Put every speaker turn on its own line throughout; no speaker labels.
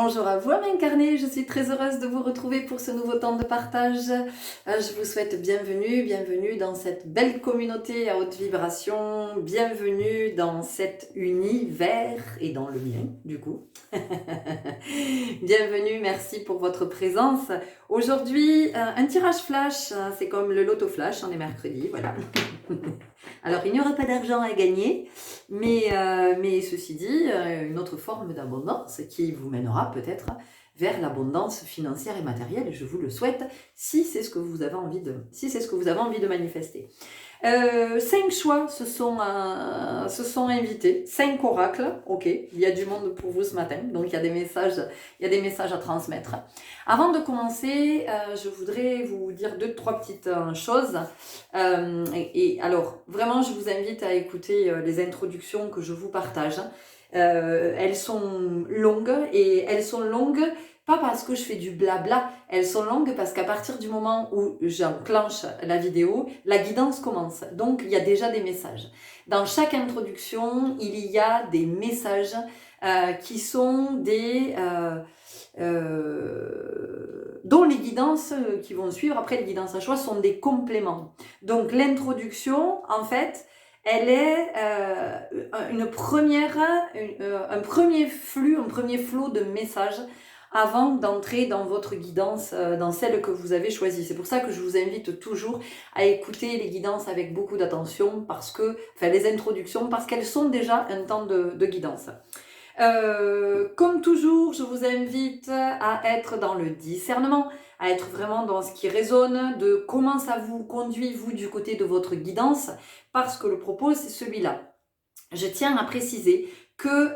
Bonjour à vous, âme incarnée, je suis très heureuse de vous retrouver pour ce nouveau temps de partage. Je vous souhaite bienvenue dans cette belle communauté à haute vibration, bienvenue dans cet univers et dans le mien du coup. Bienvenue, merci pour votre présence. Aujourd'hui, un tirage flash, c'est comme le loto flash, on est mercredi, voilà. Alors, il n'y aura pas d'argent à gagner, mais ceci dit, une autre forme d'abondance qui vous mènera peut-être vers l'abondance financière et matérielle, je vous le souhaite, si c'est ce que vous avez envie de manifester. 5 choix se sont invités, 5 oracles, ok, il y a du monde pour vous ce matin, donc il y a des messages à transmettre. Avant de commencer, je voudrais vous dire 2-3 petites choses. Alors, vraiment, je vous invite à écouter les introductions que je vous partage. Elles sont longues, et elles sont longues pas parce que je fais du blabla, elles sont longues parce qu'à partir du moment où j'enclenche la vidéo, la guidance commence. Donc, il y a déjà des messages. Dans chaque introduction, il y a des messages qui sont dont les guidances qui vont suivre après les guidances à choix sont des compléments. Donc l'introduction, en fait, elle est un premier flux, un premier flot de messages avant d'entrer dans votre guidance, dans celle que vous avez choisie. C'est pour ça que je vous invite toujours à écouter les guidances avec beaucoup d'attention, les introductions, parce qu'elles sont déjà un temps de guidance. Comme toujours, je vous invite à être dans le discernement, à être vraiment dans ce qui résonne, de comment ça vous conduit, vous, du côté de votre guidance, parce que le propos, c'est celui-là. Je tiens à préciser que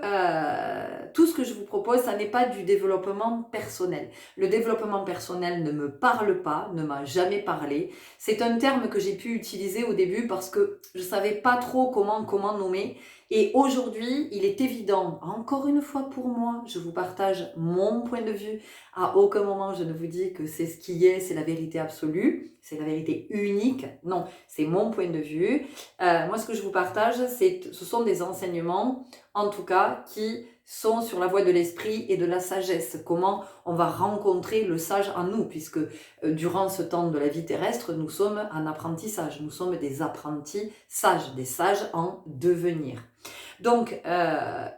tout ce que je vous propose, ça n'est pas du développement personnel. Le développement personnel ne me parle pas, ne m'a jamais parlé. C'est un terme que j'ai pu utiliser au début parce que je savais pas trop comment nommer. Et aujourd'hui, il est évident, encore une fois pour moi, je vous partage mon point de vue. À aucun moment, je ne vous dis que c'est ce qui est, c'est la vérité absolue, c'est la vérité unique. Non, c'est mon point de vue. Moi, ce que je vous partage, ce sont des enseignements, en tout cas, qui sont sur la voie de l'esprit et de la sagesse. Comment on va rencontrer le sage en nous, puisque durant ce temps de la vie terrestre, nous sommes en apprentissage. Nous sommes des apprentis sages, des sages en devenir. Donc,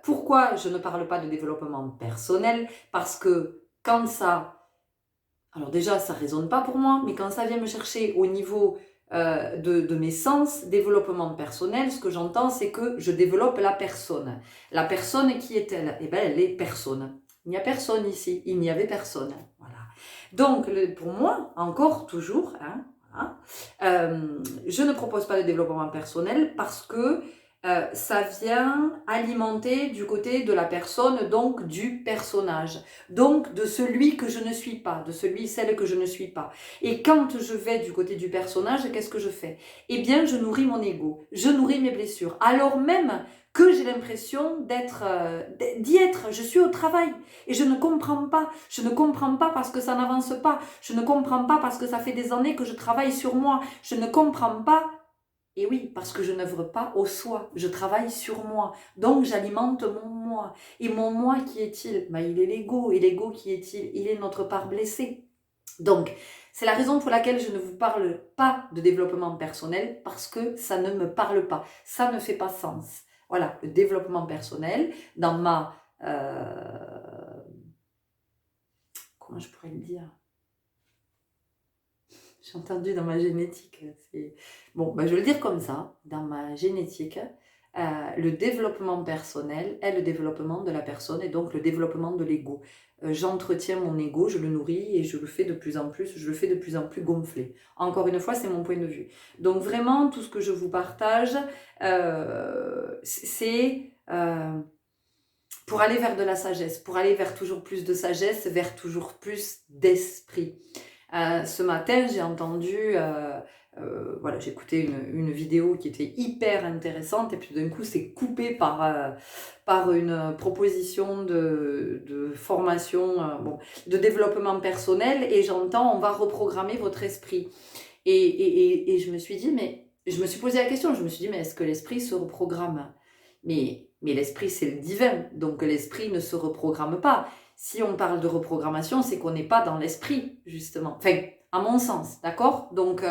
pourquoi je ne parle pas de développement personnel? Parce que quand ça... Alors déjà, ça ne résonne pas pour moi, mais quand ça vient me chercher au niveau de mes sens, développement personnel, ce que j'entends, c'est que je développe la personne. La personne, qui est-elle? Eh bien, elle est personne. Il n'y a personne ici, il n'y avait personne. Voilà. Donc, pour moi, encore, toujours, je ne propose pas de développement personnel parce que ça vient alimenter du côté de la personne, donc du personnage, donc de celui que je ne suis pas, de celle que je ne suis pas. Et quand je vais du côté du personnage, qu'est-ce que je fais? Eh bien, je nourris mon ego, je nourris mes blessures, alors même que j'ai l'impression d'y être, je suis au travail et je ne comprends pas parce que ça n'avance pas, je ne comprends pas parce que ça fait des années que je travaille sur moi, je ne comprends pas. Et oui, parce que je n'œuvre pas au soi, je travaille sur moi, donc j'alimente mon moi. Et mon moi, qui est-il? Il est l'ego, et l'ego, qui est-il? Il est notre part blessée. Donc, c'est la raison pour laquelle je ne vous parle pas de développement personnel, parce que ça ne me parle pas, ça ne fait pas sens. Voilà, le développement personnel, dans ma... comment je pourrais le dire? J'ai entendu dans ma génétique. Bon, je vais le dire comme ça. Dans ma génétique, le développement personnel est le développement de la personne et donc le développement de l'ego. J'entretiens mon ego, je le nourris et je le fais de plus en plus gonfler. Encore une fois, c'est mon point de vue. Donc vraiment, tout ce que je vous partage, c'est pour aller vers de la sagesse, pour aller vers toujours plus de sagesse, vers toujours plus d'esprit. Ce matin, j'ai entendu, j'ai écouté une vidéo qui était hyper intéressante et puis d'un coup, c'est coupé par une proposition de formation, de développement personnel et j'entends, on va reprogrammer votre esprit. Et je me suis dit, je me suis posé la question, je me suis dit, mais est-ce que l'esprit se reprogramme? Mais l'esprit, c'est le divin, donc l'esprit ne se reprogramme pas. si on parle de reprogrammation, c'est qu'on n'est pas dans l'esprit, justement. Enfin, à mon sens, d'accord? Donc,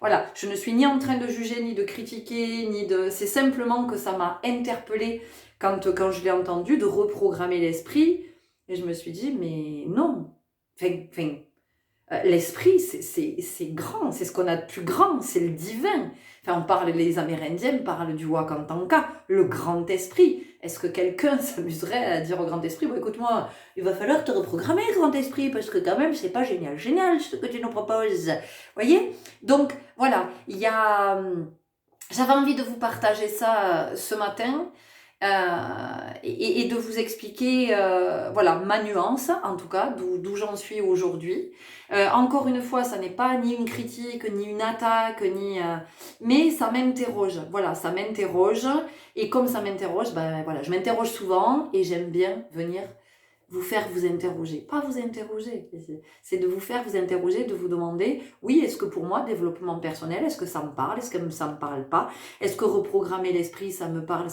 voilà, je ne suis ni en train de juger, ni de critiquer, ni de... C'est simplement que ça m'a interpellée quand je l'ai entendu, de reprogrammer l'esprit. Et je me suis dit, mais non. L'esprit, c'est grand, c'est ce qu'on a de plus grand, c'est le divin. Enfin, les Amérindiens parlent du Wakantanka, le grand esprit. Est-ce que quelqu'un s'amuserait à dire au grand esprit, bon écoute-moi, il va falloir te reprogrammer, grand esprit, parce que quand même, c'est pas génial ce que tu nous proposes. Voyez? Donc, voilà, j'avais envie de vous partager ça ce matin. Et de vous expliquer voilà, ma nuance, en tout cas, d'où j'en suis aujourd'hui. Encore une fois, ça n'est pas ni une critique, ni une attaque, mais ça m'interroge. Voilà, ça m'interroge. Et comme ça m'interroge, ben voilà, je m'interroge souvent et j'aime bien venir vous faire vous interroger. Pas vous interroger, c'est de vous faire vous interroger, de vous demander, oui, est-ce que pour moi, développement personnel, est-ce que ça me parle, est-ce que ça me parle pas? Est-ce que reprogrammer l'esprit, ça me parle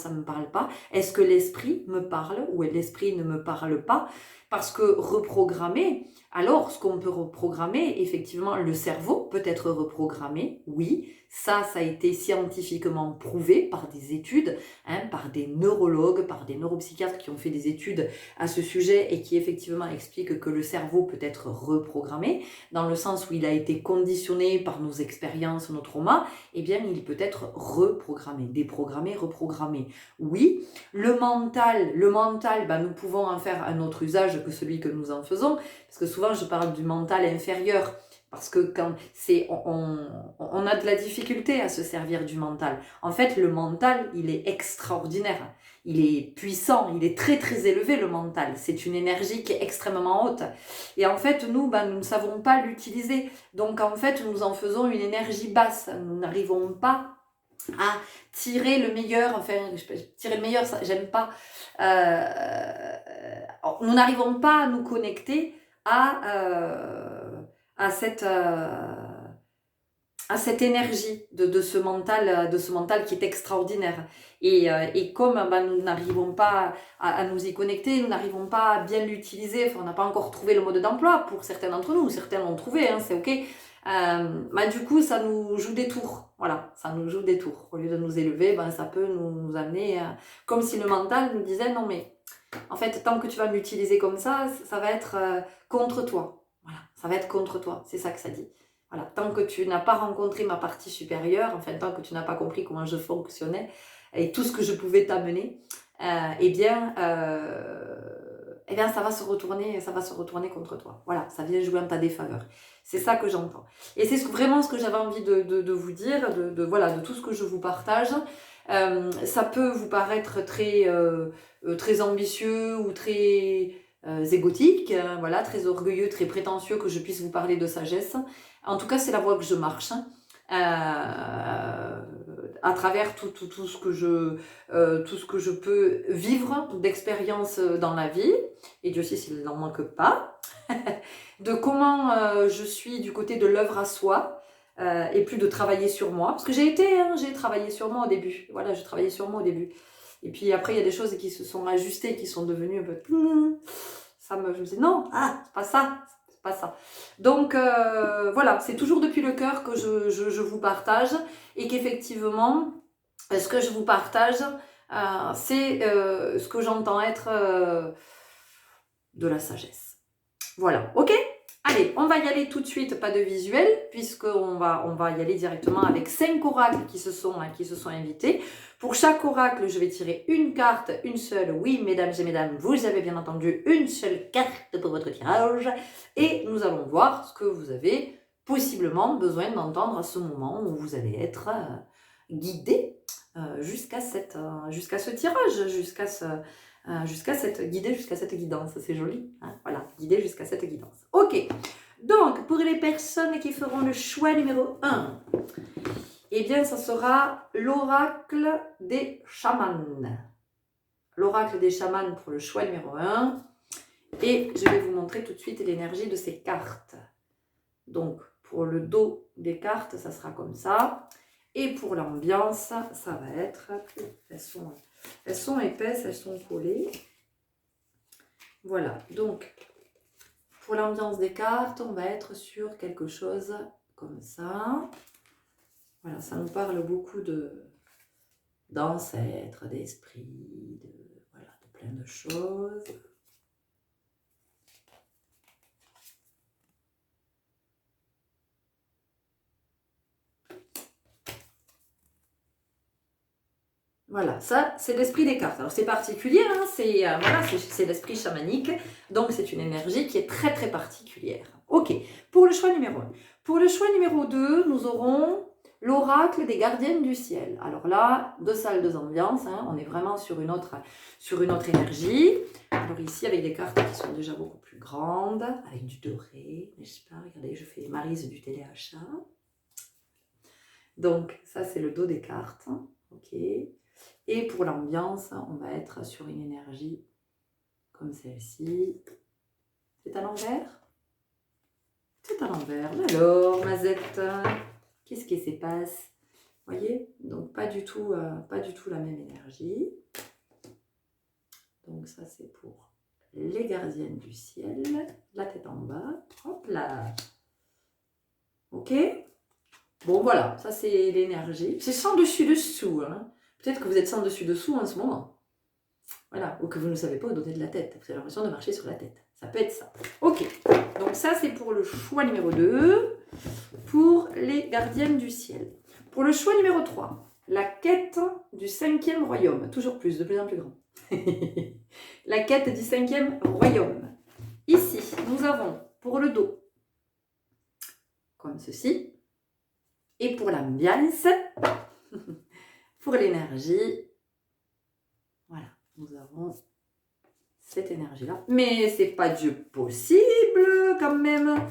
pas? Est-ce que l'esprit me parle ou l'esprit ne me parle pas? Parce que reprogrammer, alors ce qu'on peut reprogrammer, effectivement, le cerveau peut être reprogrammé, oui, ça a été scientifiquement prouvé par des études, par des neurologues, par des neuropsychiatres qui ont fait des études à ce sujet et qui effectivement expliquent que le cerveau peut être reprogrammé, dans le sens où il a été conditionné par nos expériences, nos traumas, eh bien il peut être reprogrammé, déprogrammé, reprogrammé. Oui, le mental, nous pouvons en faire un autre usage que celui que nous en faisons, parce que souvent je parle du mental inférieur, parce que quand on a de la difficulté à se servir du mental. En fait, le mental, il est extraordinaire. Il est puissant, il est très très élevé le mental. C'est une énergie qui est extrêmement haute. Et en fait, nous ne savons pas l'utiliser. Donc en fait, nous en faisons une énergie basse. Nous n'arrivons pas à tirer le meilleur. Enfin, tirer le meilleur, ça, j'aime pas. Nous n'arrivons pas à nous connecter à cette énergie de ce mental qui est extraordinaire. Et comme nous n'arrivons pas à nous y connecter, nous n'arrivons pas à bien l'utiliser, on n'a pas encore trouvé le mode d'emploi pour certains d'entre nous, certains l'ont trouvé, c'est ok. Du coup, ça nous joue des tours. Voilà, ça nous joue des tours. Au lieu de nous élever, ça peut nous amener, comme si le mental nous disait, non mais, en fait, tant que tu vas m'utiliser comme ça va être contre toi. Voilà, ça va être contre toi, c'est ça que ça dit. Voilà, tant que tu n'as pas rencontré ma partie supérieure, enfin, tant que tu n'as pas compris comment je fonctionnais et tout ce que je pouvais t'amener, eh bien, ça va se retourner contre toi. Voilà, ça vient jouer en ta défaveur. C'est ça que j'entends. Et c'est vraiment ce que j'avais envie de vous dire, de tout ce que je vous partage. Ça peut vous paraître très ambitieux ou très égotique, voilà, très orgueilleux, très prétentieux que je puisse vous parler de sagesse. En tout cas, c'est la voie que je marche. À travers tout ce que je peux vivre d'expérience dans la vie, et Dieu sait s'il n'en manque pas, de comment je suis du côté de l'œuvre à soi, et plus de travailler sur moi, parce que j'ai travaillé sur moi au début, voilà, j'ai travaillé sur moi au début, et puis après il y a des choses qui se sont ajustées, qui sont devenues un peu, je me dis non, c'est pas ça, pas ça. Donc voilà, c'est toujours depuis le cœur que je vous partage, et qu'effectivement, ce que je vous partage, c'est ce que j'entends être de la sagesse. Voilà, ok? Allez, on va y aller tout de suite, pas de visuel, puisqu'on va y aller directement avec 5 oracles qui se sont invités. Pour chaque oracle, je vais tirer une carte, une seule. Oui, mesdames et mesdames, vous avez bien entendu une seule carte pour votre tirage. Et nous allons voir ce que vous avez possiblement besoin d'entendre à ce moment où vous allez être guidé jusqu'à ce tirage, jusqu'à cette guidance, c'est joli, hein, voilà, guidé jusqu'à cette guidance. Ok, donc pour les personnes qui feront le choix numéro 1, eh bien ça sera l'oracle des chamans. L'oracle des chamans pour le choix numéro 1, et je vais vous montrer tout de suite l'énergie de ces cartes. Donc pour le dos des cartes, ça sera comme ça, et pour l'ambiance, ça va être, elles sont épaisses, elles sont collées. Voilà, donc pour l'ambiance des cartes, on va être sur quelque chose comme ça. Voilà, ça nous parle beaucoup d'ancêtres, d'esprit, voilà, de plein de choses. Voilà, ça c'est l'esprit des cartes. Alors c'est particulier, hein, voilà, c'est l'esprit chamanique, donc c'est une énergie qui est très très particulière. Ok, pour le choix numéro 1. Pour le choix numéro 2, nous aurons l'oracle des gardiennes du ciel. Alors là, 2 salles, 2 ambiances, hein, on est vraiment sur une autre énergie. Alors ici, avec des cartes qui sont déjà beaucoup plus grandes, avec du doré, n'est-ce pas? Regardez, je fais Maryse du téléachat. Donc ça c'est le dos des cartes, ok. Et pour l'ambiance, on va être sur une énergie comme celle-ci. C'est à l'envers? C'est à l'envers. Alors, Mazette, qu'est-ce qui se passe? Vous voyez? Donc, pas du tout la même énergie. Donc, ça, c'est pour les gardiennes du ciel. La tête en bas. Hop là. Ok? Bon, voilà. Ça, c'est l'énergie. C'est sans dessus-dessous, hein. Peut-être que vous êtes sans dessus-dessous en ce moment. Voilà, ou que vous ne savez pas où donner de la tête. Vous avez l'impression de marcher sur la tête. Ça peut être ça. Ok, donc ça c'est pour le choix numéro 2, pour les gardiennes du ciel. Pour le choix numéro 3, la quête du 5e royaume. Toujours plus, de plus en plus grand. La quête du 5e royaume. Ici, nous avons pour le dos, comme ceci. Et pour l'ambiance, pour l'énergie, voilà, nous avons cette énergie-là. Mais c'est pas Dieu possible quand même.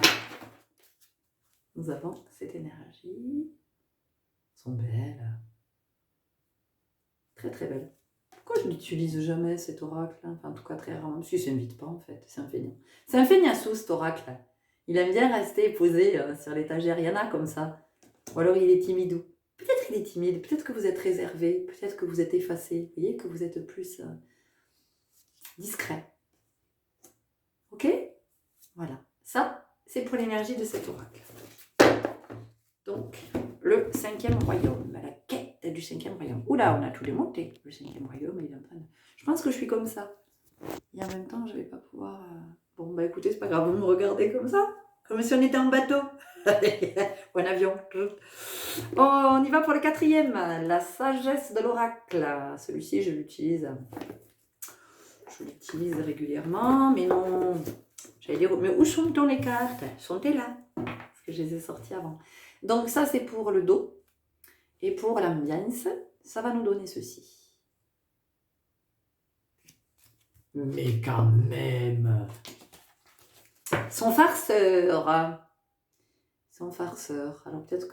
Nous avons cette énergie. Elles sont belles. Très très belles. Pourquoi je n'utilise jamais cet oracle? Enfin, en tout cas très rarement. Si, il ne s'invite pas en fait. C'est un feignant. C'est un feignasson cet oracle. Il aime bien rester posé sur l'étagère. Il y en a comme ça. Ou alors il est timide. Peut-être qu'il est timide. Peut-être que vous êtes réservé. Peut-être que vous êtes effacé. Vous voyez que vous êtes plus discret. Ok? Voilà. Ça, c'est pour l'énergie de cet oracle. Donc, le 5e royaume. La quête du 5e royaume. Oula, on a tout démonté. Le 5e royaume, il est en train de... Je pense que je suis comme ça. Et en même temps, je ne vais pas pouvoir... Bon, bah écoutez, c'est pas grave, vous me regardez comme ça. Comme si on était en bateau. Ou en avion. On y va pour le 4e. La sagesse de l'oracle. Celui-ci, je l'utilise régulièrement. Mais non... J'allais dire, mais où sont les cartes? Sont-elles là? Parce que je les ai sorties avant. Donc ça, c'est pour le dos. Et pour l'ambiance, ça va nous donner ceci. Mais quand même! Son farceur. Son farceur. Alors peut-être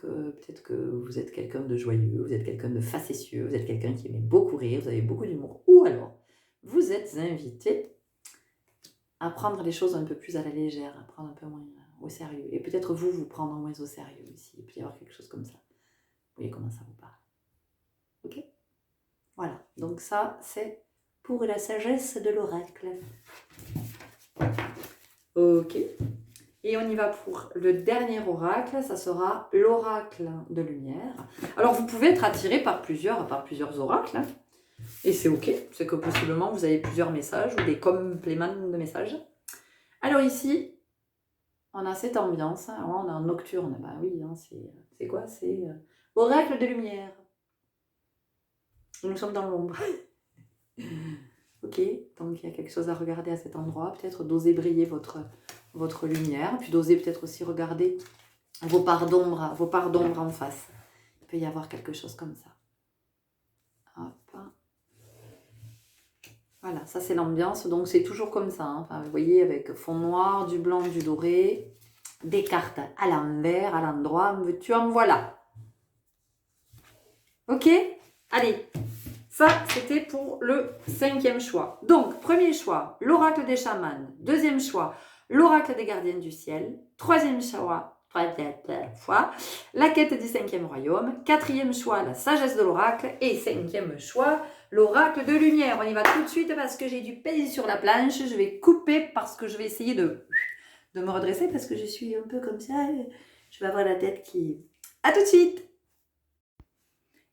que vous êtes quelqu'un de joyeux, vous êtes quelqu'un de facétieux, vous êtes quelqu'un qui aimait beaucoup rire, vous avez beaucoup d'humour. Ou alors, vous êtes invité à prendre les choses un peu plus à la légère, à prendre un peu moins au sérieux. Et peut-être vous prendre moins au sérieux aussi. Il peut y avoir quelque chose comme ça. Vous voyez comment ça vous parle. Ok? Voilà. Donc ça, c'est pour la sagesse de l'oracle. Ok. Et on y va pour le dernier oracle. Ça sera l'oracle de lumière. Alors, vous pouvez être attiré par plusieurs oracles. Hein. Et c'est ok. C'est que possiblement, vous avez plusieurs messages ou des compléments de messages. Alors ici, on a cette ambiance, hein. On a un nocturne, bah oui, hein, c'est quoi? C'est oracle de lumière. Nous sommes dans l'ombre. Ok, donc il y a quelque chose à regarder à cet endroit, peut-être d'oser briller votre lumière, puis d'oser peut-être aussi regarder vos parts d'ombre en face. Il peut y avoir quelque chose comme ça. Hop. Voilà, ça c'est l'ambiance, donc c'est toujours comme ça. Hein. Enfin, vous voyez, avec fond noir, du blanc, du doré, des cartes à l'envers, à l'endroit, tu en voilà. Ok? Allez, ça c'était pour le 5e choix. Donc, premier choix, l'oracle des chamans. Deuxième choix, l'oracle des gardiennes du ciel. Troisième choix, troisième fois, la quête du 5e royaume, 4e choix, la sagesse de l'oracle, et 5e choix, l'oracle de lumière. On y va tout de suite parce que j'ai du pays sur la planche, je vais couper parce que je vais essayer de me redresser parce que je suis un peu comme ça, je vais avoir la tête qui... À tout de suite.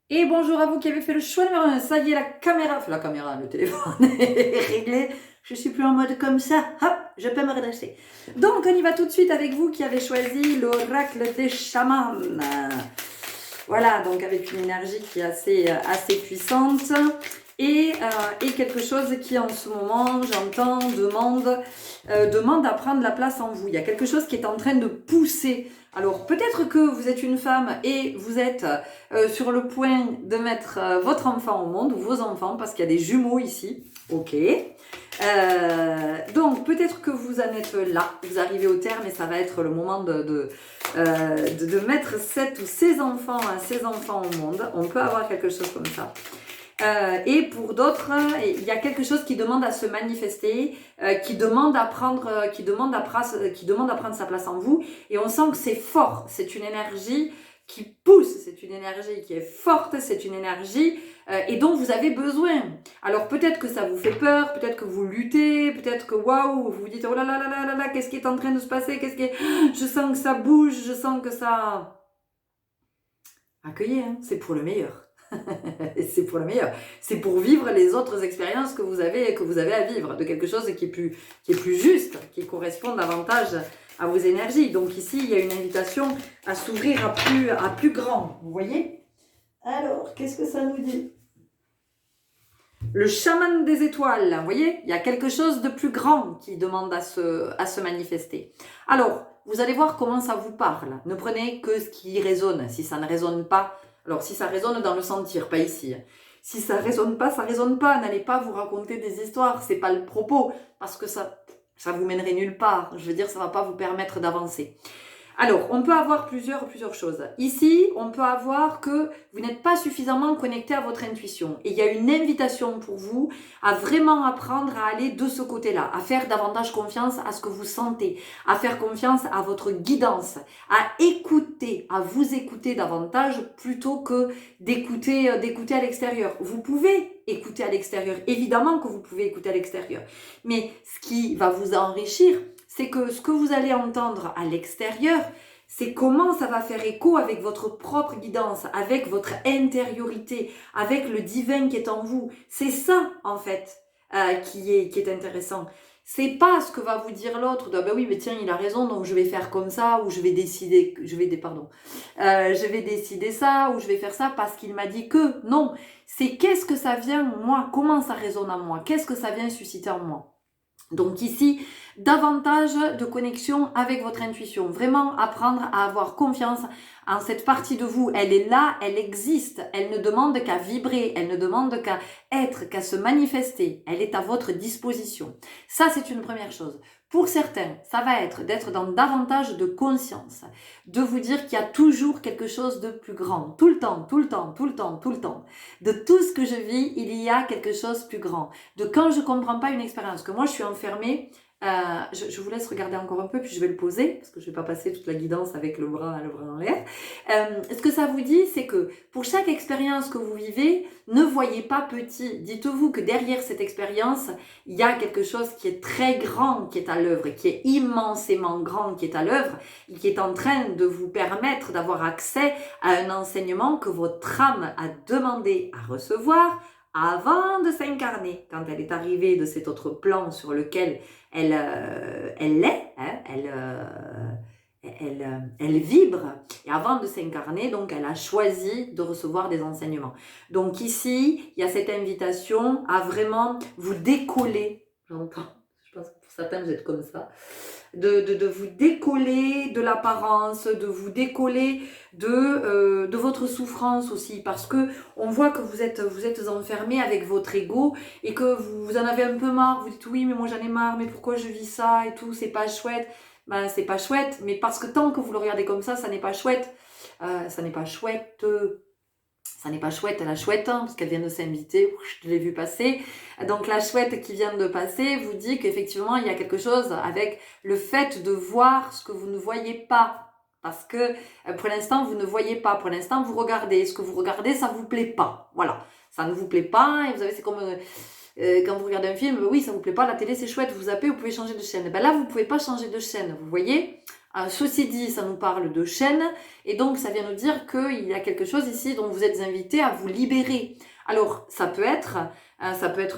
Et bonjour à vous qui avez fait le choix numéro 1. Ça y est, le téléphone est réglé. Je suis plus en mode comme ça. Hop, je peux me redresser. Donc, on y va tout de suite avec vous qui avez choisi l'oracle des chamans. Voilà, donc avec une énergie qui est assez puissante. Et quelque chose qui en ce moment, j'entends, demande à prendre la place en vous. Il y a quelque chose qui est en train de pousser. Alors peut-être que vous êtes une femme et vous êtes sur le point de mettre votre enfant au monde, ou vos enfants, parce qu'il y a des jumeaux ici. Ok. Donc peut-être que vous en êtes là, vous arrivez au terme et ça va être le moment de mettre ces enfants au monde. On peut avoir quelque chose comme ça. Et pour d'autres, il y a quelque chose qui demande à se manifester, qui demande à prendre sa place en vous. Et on sent que c'est fort. C'est une énergie qui pousse, c'est une énergie qui est forte, c'est une énergie et dont vous avez besoin. Alors peut-être que ça vous fait peur, peut-être que vous luttez, peut-être que waouh, vous vous dites oh là là là là là là, qu'est-ce qui est en train de se passer, je sens que ça bouge, je sens que ça... Accueillez, hein, c'est pour le meilleur. C'est pour le meilleur. C'est pour vivre les autres expériences que vous avez à vivre, de quelque chose qui est plus juste, qui correspond davantage à vos énergies. Donc ici, il y a une invitation à s'ouvrir à plus grand. Vous voyez? Alors, qu'est-ce que ça nous dit? Le chaman des étoiles, vous voyez? Il y a quelque chose de plus grand qui demande à se manifester. Alors, vous allez voir comment ça vous parle. Ne prenez que ce qui résonne. Si ça ne résonne pas, alors si ça résonne dans le sentir, pas ici. Si ça résonne pas, ça résonne pas. N'allez pas vous raconter des histoires, c'est pas le propos, parce que ça vous mènerait nulle part. Je veux dire, ça va pas vous permettre d'avancer. Alors, on peut avoir plusieurs choses. Ici, on peut avoir que vous n'êtes pas suffisamment connecté à votre intuition. Et il y a une invitation pour vous à vraiment apprendre à aller de ce côté-là, à faire davantage confiance à ce que vous sentez, à faire confiance à votre guidance, à vous écouter davantage plutôt que d'écouter à l'extérieur. Vous pouvez écouter à l'extérieur, évidemment que vous pouvez écouter à l'extérieur. Mais ce qui va vous enrichir, c'est que ce que vous allez entendre à l'extérieur, c'est comment ça va faire écho avec votre propre guidance, avec votre intériorité, avec le divin qui est en vous. C'est ça, en fait, qui est intéressant. C'est pas ce que va vous dire l'autre, de, ah ben oui, mais tiens, il a raison, donc je vais faire comme ça, ou je vais décider ça, ou je vais faire ça parce qu'il m'a dit que. Non, c'est qu'est-ce que ça vient, moi, comment ça résonne en moi, qu'est-ce que ça vient susciter en moi. Donc ici, davantage de connexion avec votre intuition. Vraiment apprendre à avoir confiance en cette partie de vous. Elle est là, elle existe. Elle ne demande qu'à vibrer, elle ne demande qu'à être, qu'à se manifester. Elle est à votre disposition. Ça, c'est une première chose. Pour certains, ça va être d'être dans davantage de conscience, de vous dire qu'il y a toujours quelque chose de plus grand. Tout le temps. De tout ce que je vis, il y a quelque chose de plus grand. De quand je ne comprends pas une expérience, que moi je suis enfermée, je vous laisse regarder encore un peu, puis je vais le poser, parce que je ne vais pas passer toute la guidance avec le bras en l'air. Ce que ça vous dit, c'est que pour chaque expérience que vous vivez, ne voyez pas petit. Dites-vous que derrière cette expérience, il y a quelque chose qui est très grand qui est à l'œuvre, qui est immensément grand qui est à l'œuvre, et qui est en train de vous permettre d'avoir accès à un enseignement que votre âme a demandé à recevoir avant de s'incarner, quand elle est arrivée de cet autre plan sur lequel elle est, hein, elle vibre, et avant de s'incarner, donc elle a choisi de recevoir des enseignements. Donc ici, il y a cette invitation à vraiment vous décoller, j'entends, je pense que pour certains vous êtes comme ça, de vous décoller de l'apparence, de vous décoller de votre souffrance aussi, parce que on voit que vous êtes enfermé avec votre ego et que vous en avez un peu marre, vous dites oui mais moi j'en ai marre, mais pourquoi je vis ça et tout, c'est pas chouette. Ben c'est pas chouette, mais parce que tant que vous le regardez comme ça n'est pas chouette. Ça n'est pas chouette. Ça n'est pas chouette, la chouette, hein, parce qu'elle vient de s'inviter, je l'ai vu passer. Donc la chouette qui vient de passer vous dit qu'effectivement il y a quelque chose avec le fait de voir ce que vous ne voyez pas. Parce que pour l'instant, vous ne voyez pas. Pour l'instant, vous regardez. Ce que vous regardez, ça ne vous plaît pas. Voilà. Ça ne vous plaît pas. Et vous savez, c'est comme quand vous regardez un film, oui, ça ne vous plaît pas. La télé, c'est chouette. Vous zappez, vous pouvez changer de chaîne. Ben là, vous ne pouvez pas changer de chaîne. Vous voyez, ceci dit, ça nous parle de chaîne. Et donc, ça vient nous dire qu'il y a quelque chose ici dont vous êtes invité à vous libérer. Alors, ça peut être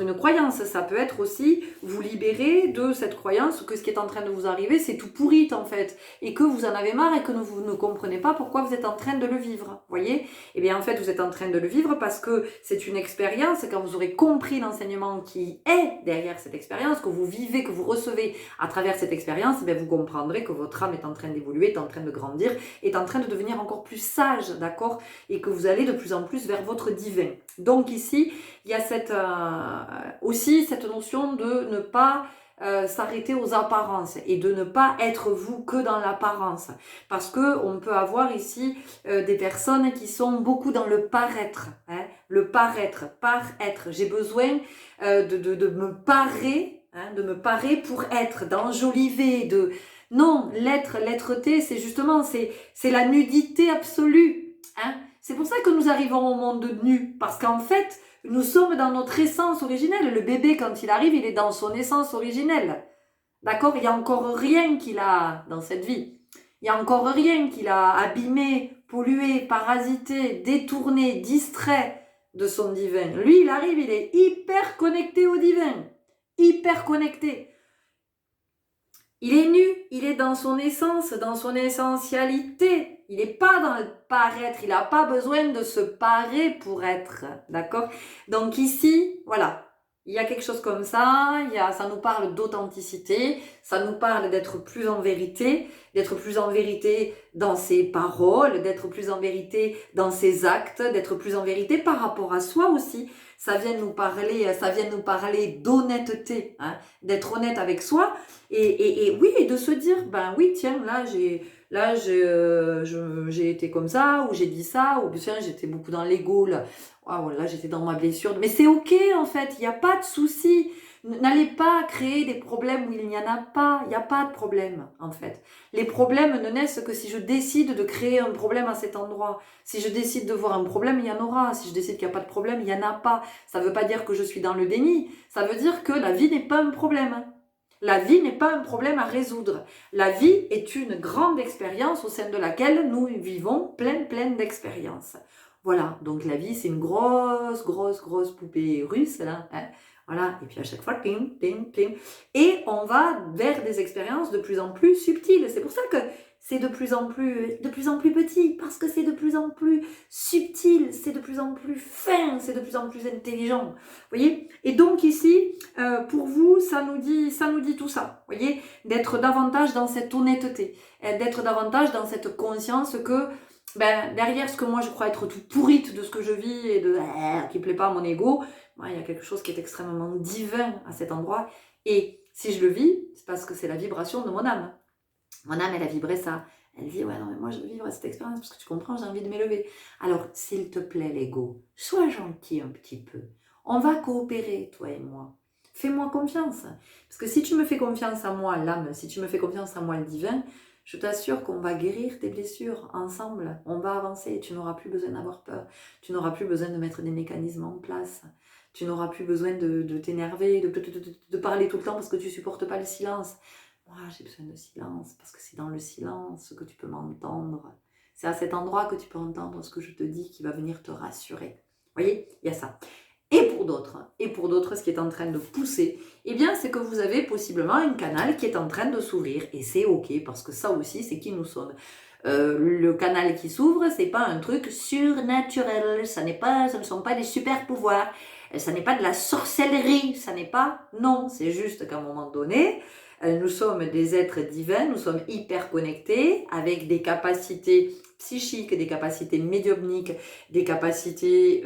une croyance, ça peut être aussi vous libérer de cette croyance que ce qui est en train de vous arriver, c'est tout pourri en fait, et que vous en avez marre et que vous ne comprenez pas pourquoi vous êtes en train de le vivre, voyez? Eh bien en fait, vous êtes en train de le vivre parce que c'est une expérience, quand vous aurez compris l'enseignement qui est derrière cette expérience, que vous vivez, que vous recevez à travers cette expérience, eh bien vous comprendrez que votre âme est en train d'évoluer, est en train de grandir, est en train de devenir encore plus sage, d'accord? Et que vous allez de plus en plus vers votre divin. Donc ici, il y a aussi cette notion de ne pas s'arrêter aux apparences et de ne pas être vous que dans l'apparence. Parce que on peut avoir ici des personnes qui sont beaucoup dans le paraître. Hein, le paraître. J'ai besoin de me parer, hein, de me parer pour être, d'enjoliver, Non, l'être-té, c'est justement, c'est la nudité absolue. Hein. C'est pour ça que nous arrivons au monde nu. Parce qu'en fait, nous sommes dans notre essence originelle. Le bébé, quand il arrive, il est dans son essence originelle. D'accord? Il n'y a encore rien qu'il a dans cette vie. Il n'y a encore rien qu'il a abîmé, pollué, parasité, détourné, distrait de son divin. Lui, il arrive, il est hyper connecté au divin. Hyper connecté. Il est nu, il est dans son essence, dans son essentialité. Il n'est pas dans le paraître, il n'a pas besoin de se parer pour être, d'accord? Donc ici, voilà, il y a quelque chose comme ça, ça nous parle d'authenticité, ça nous parle d'être plus en vérité dans ses paroles, d'être plus en vérité dans ses actes, d'être plus en vérité par rapport à soi aussi. Ça vient nous parler d'honnêteté, hein, d'être honnête avec soi et oui, et de se dire, ben oui, tiens, j'ai été comme ça, ou j'ai dit ça, ou tiens, j'étais beaucoup dans l'ego, là, j'étais dans ma blessure. Mais c'est ok, en fait, il n'y a pas de souci. N'allez pas créer des problèmes où il n'y en a pas. Il n'y a pas de problème, en fait. Les problèmes ne naissent que si je décide de créer un problème à cet endroit. Si je décide de voir un problème, il y en aura. Si je décide qu'il n'y a pas de problème, il n'y en a pas. Ça ne veut pas dire que je suis dans le déni. Ça veut dire que la vie n'est pas un problème. La vie n'est pas un problème à résoudre. La vie est une grande expérience au sein de laquelle nous vivons plein d'expériences. Voilà, donc la vie c'est une grosse poupée russe, là. Hein. Voilà, et puis à chaque fois, ping. Et on va vers des expériences de plus en plus subtiles. C'est pour ça que c'est de plus en plus petit, parce que c'est de plus en plus subtil, c'est de plus en plus fin, c'est de plus en plus intelligent. Vous voyez? Et donc ici, pour vous, ça nous dit tout ça. Vous voyez? D'être davantage dans cette honnêteté, d'être davantage dans cette conscience que derrière ce que moi je crois être tout pourrite de ce que je vis et qui plaît pas à mon ego, il y a quelque chose qui est extrêmement divin à cet endroit. Et si je le vis, c'est parce que c'est la vibration de mon âme. Mon âme, elle a vibré ça. Elle dit, ouais, non, mais moi, je veux vivre cette expérience parce que tu comprends, j'ai envie de m'élever. Alors, s'il te plaît, l'ego, sois gentil un petit peu. On va coopérer, toi et moi. Fais-moi confiance. Parce que si tu me fais confiance à moi, l'âme, si tu me fais confiance à moi, le divin, je t'assure qu'on va guérir tes blessures ensemble. On va avancer. Tu n'auras plus besoin d'avoir peur. Tu n'auras plus besoin de mettre des mécanismes en place. Tu n'auras plus besoin de t'énerver, de parler tout le temps parce que tu supportes pas le silence. Moi, j'ai besoin de silence parce que c'est dans le silence que tu peux m'entendre. C'est à cet endroit que tu peux entendre ce que je te dis qui va venir te rassurer. Vous voyez, il y a ça. Et pour d'autres, ce qui est en train de pousser, eh bien, c'est que vous avez possiblement un canal qui est en train de s'ouvrir. Et c'est ok, parce que ça aussi, c'est qui nous sommes. Le canal qui s'ouvre, c'est pas un truc surnaturel. Ce ne sont pas des super pouvoirs. Ça n'est pas de la sorcellerie. Ça n'est pas... Non, c'est juste qu'à un moment donné, nous sommes des êtres divins, nous sommes hyper connectés avec des capacités psychiques, des capacités médiumniques, des capacités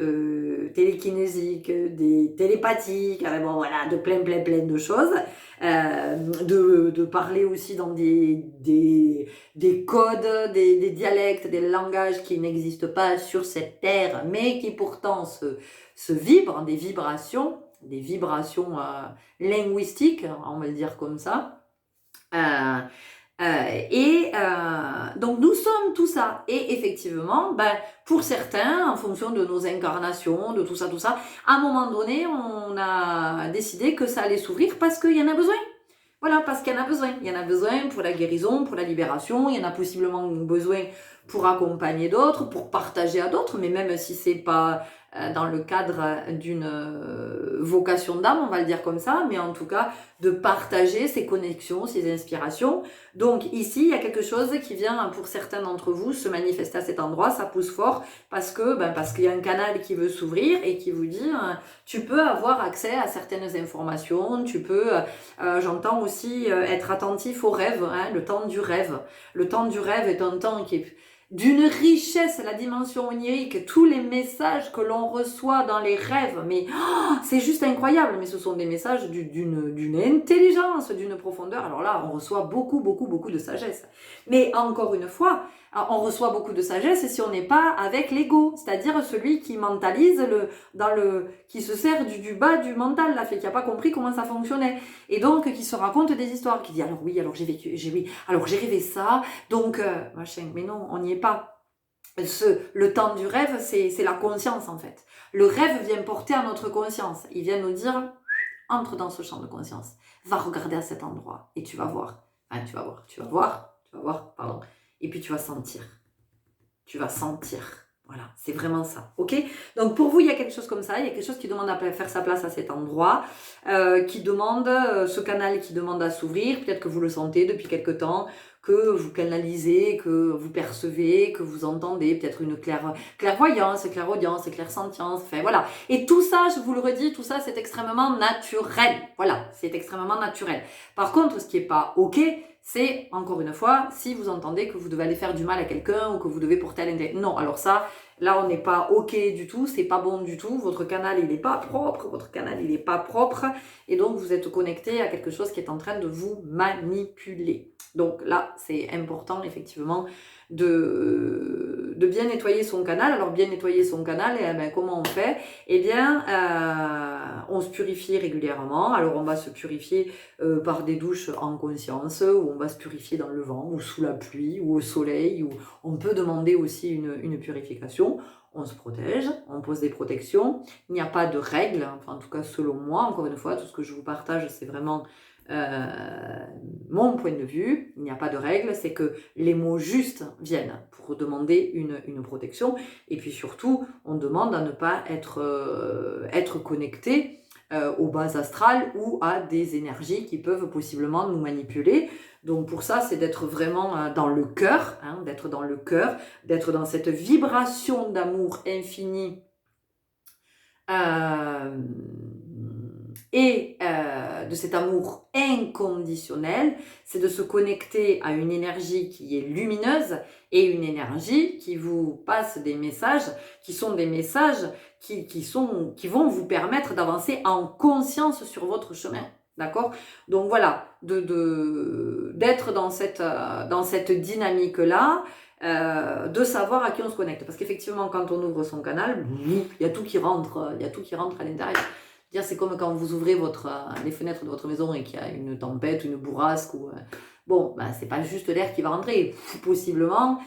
télékinésiques, des télépathiques, bon, voilà, de plein de choses, de parler aussi dans des codes, des dialectes, des langages qui n'existent pas sur cette terre, mais qui pourtant se vibrent, des vibrations linguistiques, on va le dire comme ça. Donc nous sommes tout ça. Et effectivement, pour certains, en fonction de nos incarnations, de tout ça, à un moment donné, on a décidé que ça allait s'ouvrir parce qu'il y en a besoin. Voilà, parce qu'il y en a besoin. Il y en a besoin pour la guérison, pour la libération, il y en a possiblement besoin pour accompagner d'autres, pour partager à d'autres, mais même si c'est pas dans le cadre d'une vocation d'âme, on va le dire comme ça, mais en tout cas de partager ses connexions, ses inspirations. Donc ici, il y a quelque chose qui vient pour certains d'entre vous se manifester à cet endroit, ça pousse fort parce qu'il y a un canal qui veut s'ouvrir et qui vous dit tu peux avoir accès à certaines informations, tu peux, j'entends aussi être attentif aux rêves, le temps du rêve. Le temps du rêve est un temps qui est d'une richesse, la dimension onirique, tous les messages que l'on reçoit dans les rêves, mais c'est juste incroyable, mais ce sont des messages d'une intelligence, d'une profondeur. Alors là, on reçoit beaucoup, beaucoup, beaucoup de sagesse. Mais encore une fois, on reçoit beaucoup de sagesse si on n'est pas avec l'ego, c'est-à-dire celui qui mentalise, qui se sert du bas du mental, là, fait qui n'a pas compris comment ça fonctionnait. Et donc, qui se raconte des histoires, qui dit, alors oui, alors j'ai vécu, alors j'ai rêvé ça, donc, machin. Mais non, on n'y est pas. Le temps du rêve, c'est la conscience, en fait. Le rêve vient porter à notre conscience. Il vient nous dire, entre dans ce champ de conscience, va regarder à cet endroit, et tu vas voir. Pardon. Et puis tu vas sentir. Voilà, c'est vraiment ça, ok? Donc pour vous, il y a quelque chose comme ça, il y a quelque chose qui demande à faire sa place à cet endroit, qui demande, ce canal qui demande à s'ouvrir, peut-être que vous le sentez depuis quelque temps, que vous canalisez, que vous percevez, que vous entendez, peut-être une clairvoyance, clairaudience, clairsentience, enfin voilà. Et tout ça, je vous le redis, tout ça c'est extrêmement naturel, voilà, c'est extrêmement naturel. Par contre, ce qui n'est pas ok, c'est, encore une fois, si vous entendez que vous devez aller faire du mal à quelqu'un ou que vous devez porter à l'intérieur. Non, alors ça, là, on n'est pas ok du tout, c'est pas bon du tout, votre canal, il n'est pas propre, et donc vous êtes connecté à quelque chose qui est en train de vous manipuler. Donc là, c'est important, effectivement, de bien nettoyer son canal. Alors, bien nettoyer son canal, comment on fait? Eh bien, on se purifie régulièrement. Alors, on va se purifier par des douches en conscience, où on va se purifier dans le vent, ou sous la pluie, ou au soleil, ou on peut demander aussi une purification. On se protège, on pose des protections. Il n'y a pas de règles, enfin, en tout cas selon moi, encore une fois, tout ce que je vous partage, c'est vraiment mon point de vue. Il n'y a pas de règles, c'est que les mots justes viennent pour demander une protection. Et puis surtout, on demande à ne pas être connecté aux bases astrales ou à des énergies qui peuvent possiblement nous manipuler. Donc pour ça, c'est d'être vraiment dans le cœur, d'être dans cette vibration d'amour infini et de cet amour inconditionnel. C'est de se connecter à une énergie qui est lumineuse et une énergie qui vous passe des messages qui sont des messages qui vont vous permettre d'avancer en conscience sur votre chemin. D'accord? Donc voilà, d'être dans cette dynamique-là, de savoir à qui on se connecte. Parce qu'effectivement, quand on ouvre son canal, il y a tout qui rentre à l'intérieur. C'est comme quand vous ouvrez les fenêtres de votre maison et qu'il y a une tempête, une bourrasque ou... c'est pas juste l'air qui va rentrer. Possiblement,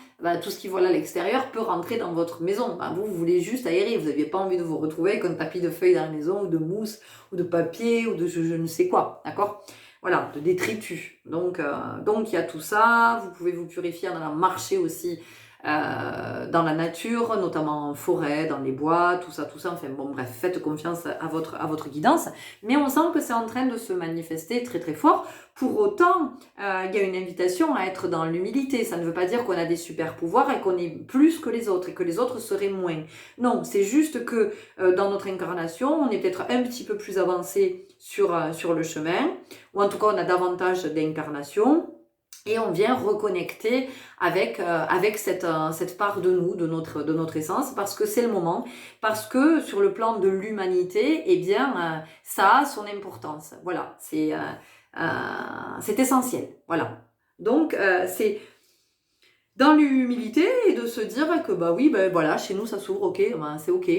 tout ce qui voit à l'extérieur peut rentrer dans votre maison. Vous voulez juste aérer. Vous n'aviez pas envie de vous retrouver avec un tapis de feuilles dans la maison, ou de mousse, ou de papier, ou de je ne sais quoi. D'accord? Voilà, de détritus. Donc il y a tout ça. Vous pouvez vous purifier en allant marcher aussi dans la nature, notamment en forêt, dans les bois, tout ça, enfin bon bref, faites confiance à votre guidance, mais on sent que c'est en train de se manifester très très fort. Pour autant, il y a une invitation à être dans l'humilité. Ça ne veut pas dire qu'on a des super pouvoirs et qu'on est plus que les autres et que les autres seraient moins. Non, c'est juste que dans notre incarnation, on est peut-être un petit peu plus avancé sur le chemin, ou en tout cas on a davantage d'incarnation. Et on vient reconnecter avec cette part de nous, de notre essence, parce que c'est le moment, parce que sur le plan de l'humanité, eh bien, ça a son importance. Voilà, c'est essentiel. Voilà. Donc, c'est dans l'humilité et de se dire que voilà, chez nous ça s'ouvre, ok, c'est ok,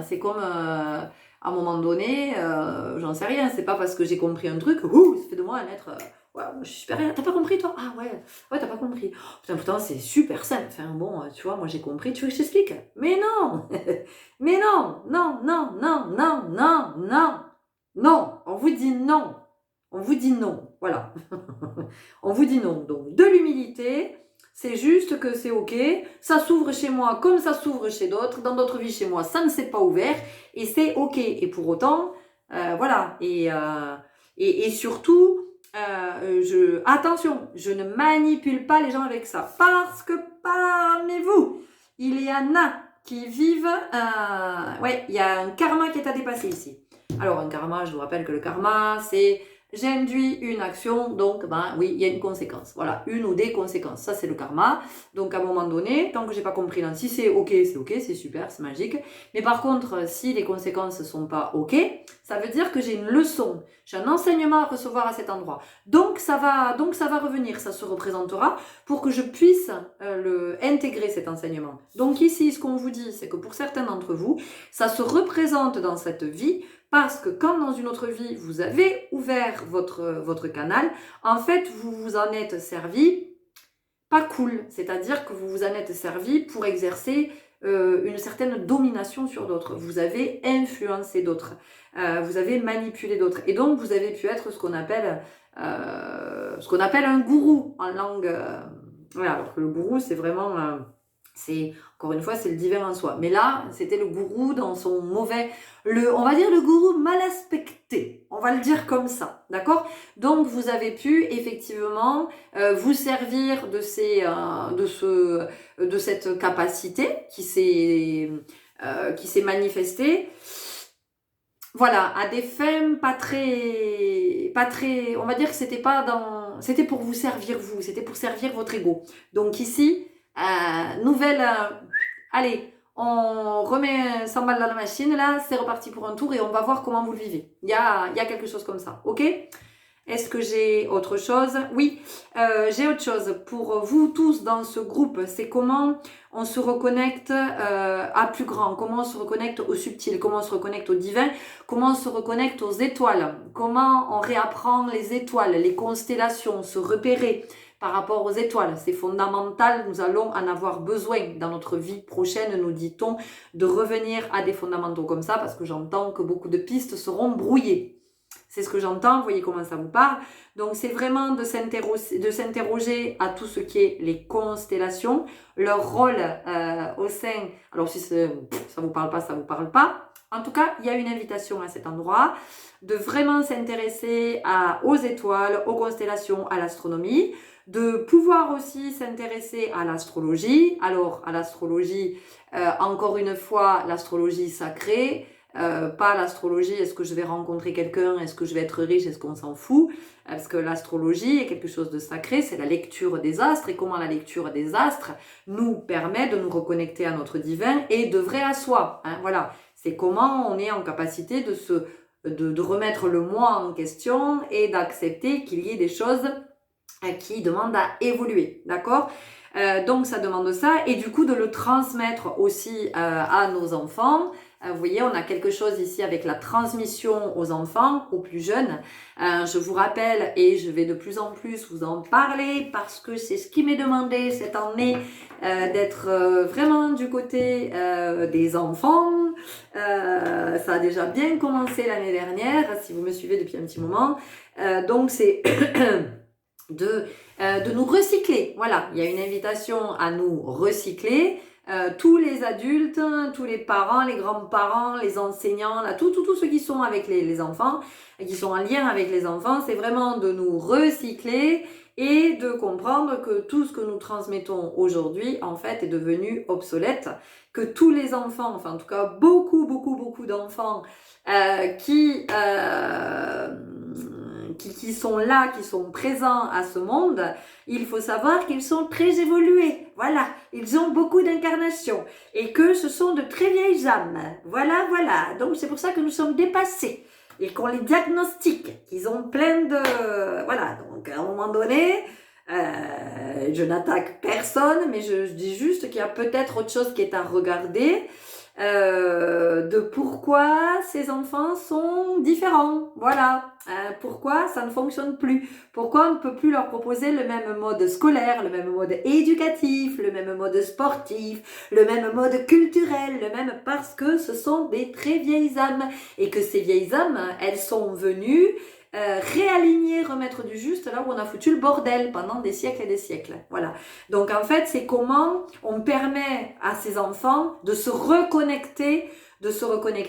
c'est comme à un moment donné, j'en sais rien, c'est pas parce que j'ai compris un truc, ça fait de moi un être Ouais, je suis supérieure. T'as pas compris, toi? Ah ouais, ouais, t'as pas compris. Oh, putain, pourtant, c'est super simple. Enfin, bon, tu vois, moi, j'ai compris. Tu veux que je t'explique? Mais non! Mais non! Non, non, non, non, non, non! Non! On vous dit non! On vous dit non. Voilà. On vous dit non. Donc, de l'humilité, c'est juste que c'est ok. Ça s'ouvre chez moi comme ça s'ouvre chez d'autres. Dans d'autres vies chez moi, ça ne s'est pas ouvert. Et c'est ok. Et pour autant, voilà. Et surtout, attention, je ne manipule pas les gens avec ça. Parce que parmi vous, il y en a qui vivent... ouais, il y a un karma qui est à dépasser ici. Alors, un karma, je vous rappelle que le karma, c'est... J'induis une action, donc ben oui, il y a une conséquence. Voilà, une ou des conséquences. Ça, c'est le karma. Donc, à un moment donné, tant que j'ai pas compris, là, si c'est ok, c'est super, c'est magique. Mais par contre, si les conséquences sont pas ok, ça veut dire que j'ai une leçon, j'ai un enseignement à recevoir à cet endroit. Donc, ça va revenir, ça se représentera pour que je puisse intégrer cet enseignement. Donc ici, ce qu'on vous dit, c'est que pour certains d'entre vous, ça se représente dans cette vie. Parce que quand dans une autre vie, vous avez ouvert votre canal, en fait, vous vous en êtes servi pas cool. C'est-à-dire que vous vous en êtes servi pour exercer une certaine domination sur d'autres. Vous avez influencé d'autres. Vous avez manipulé d'autres. Et donc, vous avez pu être ce qu'on appelle un gourou en langue... voilà, alors que le gourou, c'est vraiment... encore une fois, c'est le divin en soi. Mais là, c'était le gourou dans son mauvais... on va dire le gourou mal aspecté. On va le dire comme ça, d'accord? Donc, vous avez pu, effectivement, vous servir de cette capacité qui s'est manifestée. Voilà, à des fins pas très, on va dire que c'était pour vous servir vous, c'était pour servir votre ego. Donc ici, allez, on remet 100 balles dans la machine là, c'est reparti pour un tour et on va voir comment vous le vivez. Il y a quelque chose comme ça, ok? Est-ce que j'ai autre chose? Oui, j'ai autre chose. Pour vous tous dans ce groupe, c'est comment on se reconnecte à plus grand, comment on se reconnecte au subtil, comment on se reconnecte au divin, comment on se reconnecte aux étoiles, comment on réapprend les étoiles, les constellations, se repérer par rapport aux étoiles. C'est fondamental, nous allons en avoir besoin dans notre vie prochaine, nous dit-on, de revenir à des fondamentaux comme ça, parce que j'entends que beaucoup de pistes seront brouillées. C'est ce que j'entends, vous voyez comment ça vous parle. Donc, c'est vraiment de s'interroger à tout ce qui est les constellations, leur rôle au sein... Alors, si ça vous parle pas, ça vous parle pas. En tout cas, il y a une invitation à cet endroit de vraiment s'intéresser aux étoiles, aux constellations, à l'astronomie, de pouvoir aussi s'intéresser à l'astrologie. Alors, à l'astrologie, encore une fois, l'astrologie sacrée, pas l'astrologie, est-ce que je vais rencontrer quelqu'un, est-ce que je vais être riche, est-ce qu'on s'en fout, parce que l'astrologie est quelque chose de sacré, c'est la lecture des astres, et comment la lecture des astres nous permet de nous reconnecter à notre divin et de vrai à soi, hein, voilà, c'est comment on est en capacité de remettre le moi en question et d'accepter qu'il y ait des choses qui demandent à évoluer, d'accord? Donc ça demande ça, et du coup de le transmettre aussi à nos enfants. Vous voyez, on a quelque chose ici avec la transmission aux enfants, aux plus jeunes. Je vous rappelle, et je vais de plus en plus vous en parler, parce que c'est ce qui m'est demandé cette année, d'être vraiment du côté des enfants. Ça a déjà bien commencé l'année dernière, si vous me suivez depuis un petit moment. Donc c'est... de nous recycler. Voilà, il y a une invitation à nous recycler. Tous les adultes, tous les parents, les grands-parents, les enseignants, là, tous ceux qui sont avec les enfants, qui sont en lien avec les enfants, c'est vraiment de nous recycler et de comprendre que tout ce que nous transmettons aujourd'hui, en fait, est devenu obsolète, que tous les enfants, enfin en tout cas beaucoup d'enfants qui sont là, qui sont présents à ce monde, il faut savoir qu'ils sont très évolués. Voilà, ils ont beaucoup d'incarnations et que ce sont de très vieilles âmes. Voilà. Donc c'est pour ça que nous sommes dépassés et qu'on les diagnostique, qu'ils ont plein de... Voilà, donc à un moment donné, je n'attaque personne, mais je dis juste qu'il y a peut-être autre chose qui est à regarder. de pourquoi ces enfants sont différents. Voilà, pourquoi ça ne fonctionne plus. Pourquoi on ne peut plus leur proposer le même mode scolaire, le même mode éducatif, le même mode sportif, le même mode culturel, le même parce que ce sont des très vieilles âmes et que ces vieilles âmes, elles sont venues réaligner, remettre du juste là où on a foutu le bordel pendant des siècles et des siècles. Voilà. Donc en fait, c'est comment on permet à ces enfants de se reconnecter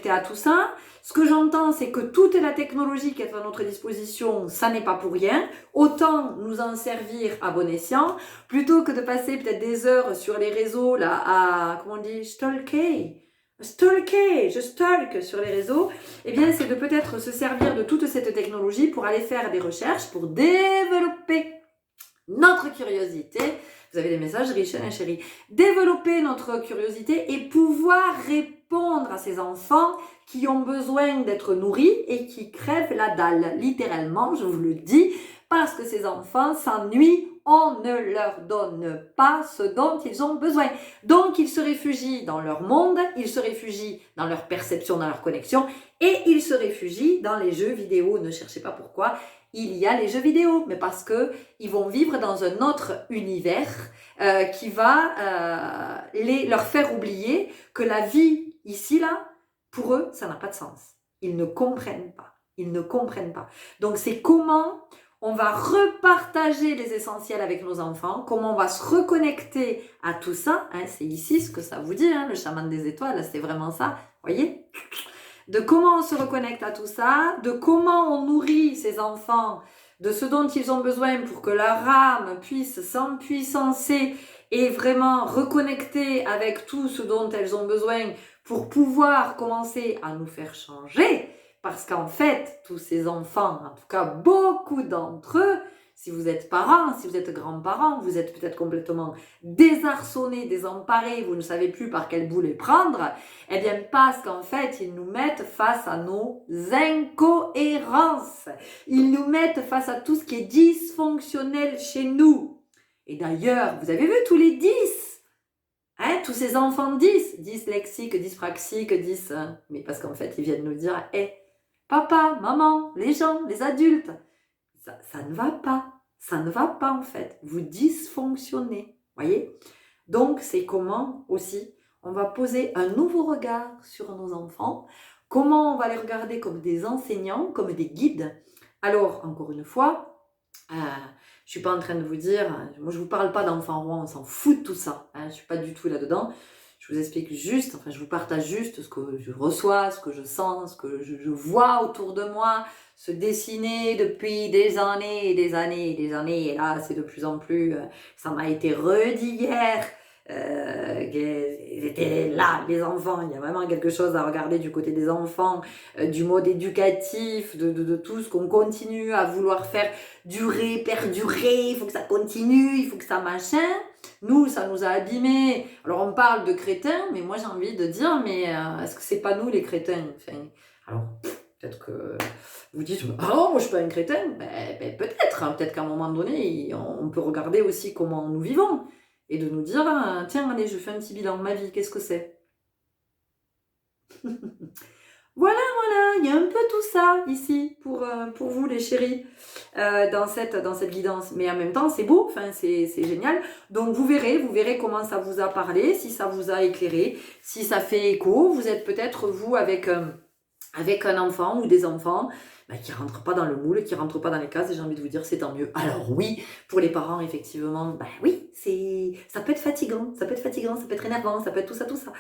à tout ça. Ce que j'entends, c'est que toute la technologie qui est à notre disposition, ça n'est pas pour rien. Autant nous en servir à bon escient, plutôt que de passer peut-être des heures sur les réseaux là à, comment on dit, je stalk sur les réseaux, eh bien c'est de peut-être se servir de toute cette technologie pour aller faire des recherches, pour développer notre curiosité. Vous avez des messages riches, hein, chérie. Développer notre curiosité et pouvoir répondre à ces enfants qui ont besoin d'être nourris et qui crèvent la dalle. Littéralement, je vous le dis, parce que ces enfants s'ennuient, on ne leur donne pas ce dont ils ont besoin. Donc, ils se réfugient dans leur monde, ils se réfugient dans leur perception, dans leur connexion, et ils se réfugient dans les jeux vidéo. Ne cherchez pas pourquoi. Il y a les jeux vidéo, mais parce que ils vont vivre dans un autre univers qui va leur faire oublier que la vie ici là, pour eux, ça n'a pas de sens. Ils ne comprennent pas. Ils ne comprennent pas. Donc c'est comment on va repartager les essentiels avec nos enfants, comment on va se reconnecter à tout ça. Hein, c'est ici ce que ça vous dit, hein, le chaman des étoiles, c'est vraiment ça. Voyez ? De comment on se reconnecte à tout ça, de comment on nourrit ces enfants de ce dont ils ont besoin pour que leur âme puisse s'empuissancer et vraiment reconnecter avec tout ce dont elles ont besoin pour pouvoir commencer à nous faire changer. Parce qu'en fait, tous ces enfants, en tout cas beaucoup d'entre eux, si vous êtes parents, si vous êtes grands-parents, vous êtes peut-être complètement désarçonnés, désemparés, vous ne savez plus par quel bout les prendre, eh bien parce qu'en fait, ils nous mettent face à nos incohérences. Ils nous mettent face à tout ce qui est dysfonctionnel chez nous. Et d'ailleurs, vous avez vu tous les 10, hein, tous ces enfants 10, dyslexiques, dyspraxiques, 10, hein, mais parce qu'en fait, ils viennent nous dire, hé, papa, maman, les gens, les adultes, ça ne va pas. Ça ne va pas en fait. Vous dysfonctionnez. Voyez ? Donc, c'est comment aussi on va poser un nouveau regard sur nos enfants. Comment on va les regarder comme des enseignants, comme des guides. Alors, encore une fois, je ne suis pas en train de vous dire, moi je ne vous parle pas d'enfants rois, on s'en fout de tout ça. Je ne suis pas du tout là-dedans. Je vous explique juste, enfin je vous partage juste ce que je reçois, ce que je sens, ce que je vois autour de moi se dessiner depuis des années et des années et des années. Et là, c'est de plus en plus, ça m'a été redit hier, ils étaient là, les enfants. Il y a vraiment quelque chose à regarder du côté des enfants, du mode éducatif, de tout ce qu'on continue à vouloir faire durer, perdurer. Il faut que ça continue, il faut que ça machin. Nous, ça nous a abîmés. Alors, on parle de crétins, mais moi, j'ai envie de dire, mais est-ce que c'est pas nous les crétins? Enfin, alors, peut-être que vous dites, oh, moi, je suis pas un crétin. Ben, peut-être. Hein, peut-être qu'à un moment donné, on peut regarder aussi comment nous vivons et de nous dire, tiens, allez, je fais un petit bilan de ma vie. Qu'est-ce que c'est? Voilà, il y a un peu tout ça ici pour vous les chéris dans cette guidance. Mais en même temps, c'est beau, enfin, c'est génial. Donc vous verrez comment ça vous a parlé, si ça vous a éclairé, si ça fait écho. Vous êtes peut-être vous avec un enfant ou des enfants qui ne rentrent pas dans le moule, qui ne rentrent pas dans les cases, et j'ai envie de vous dire, c'est tant mieux. Alors oui, pour les parents, effectivement, oui, ça peut être fatigant, ça peut être énervant, ça peut être tout ça.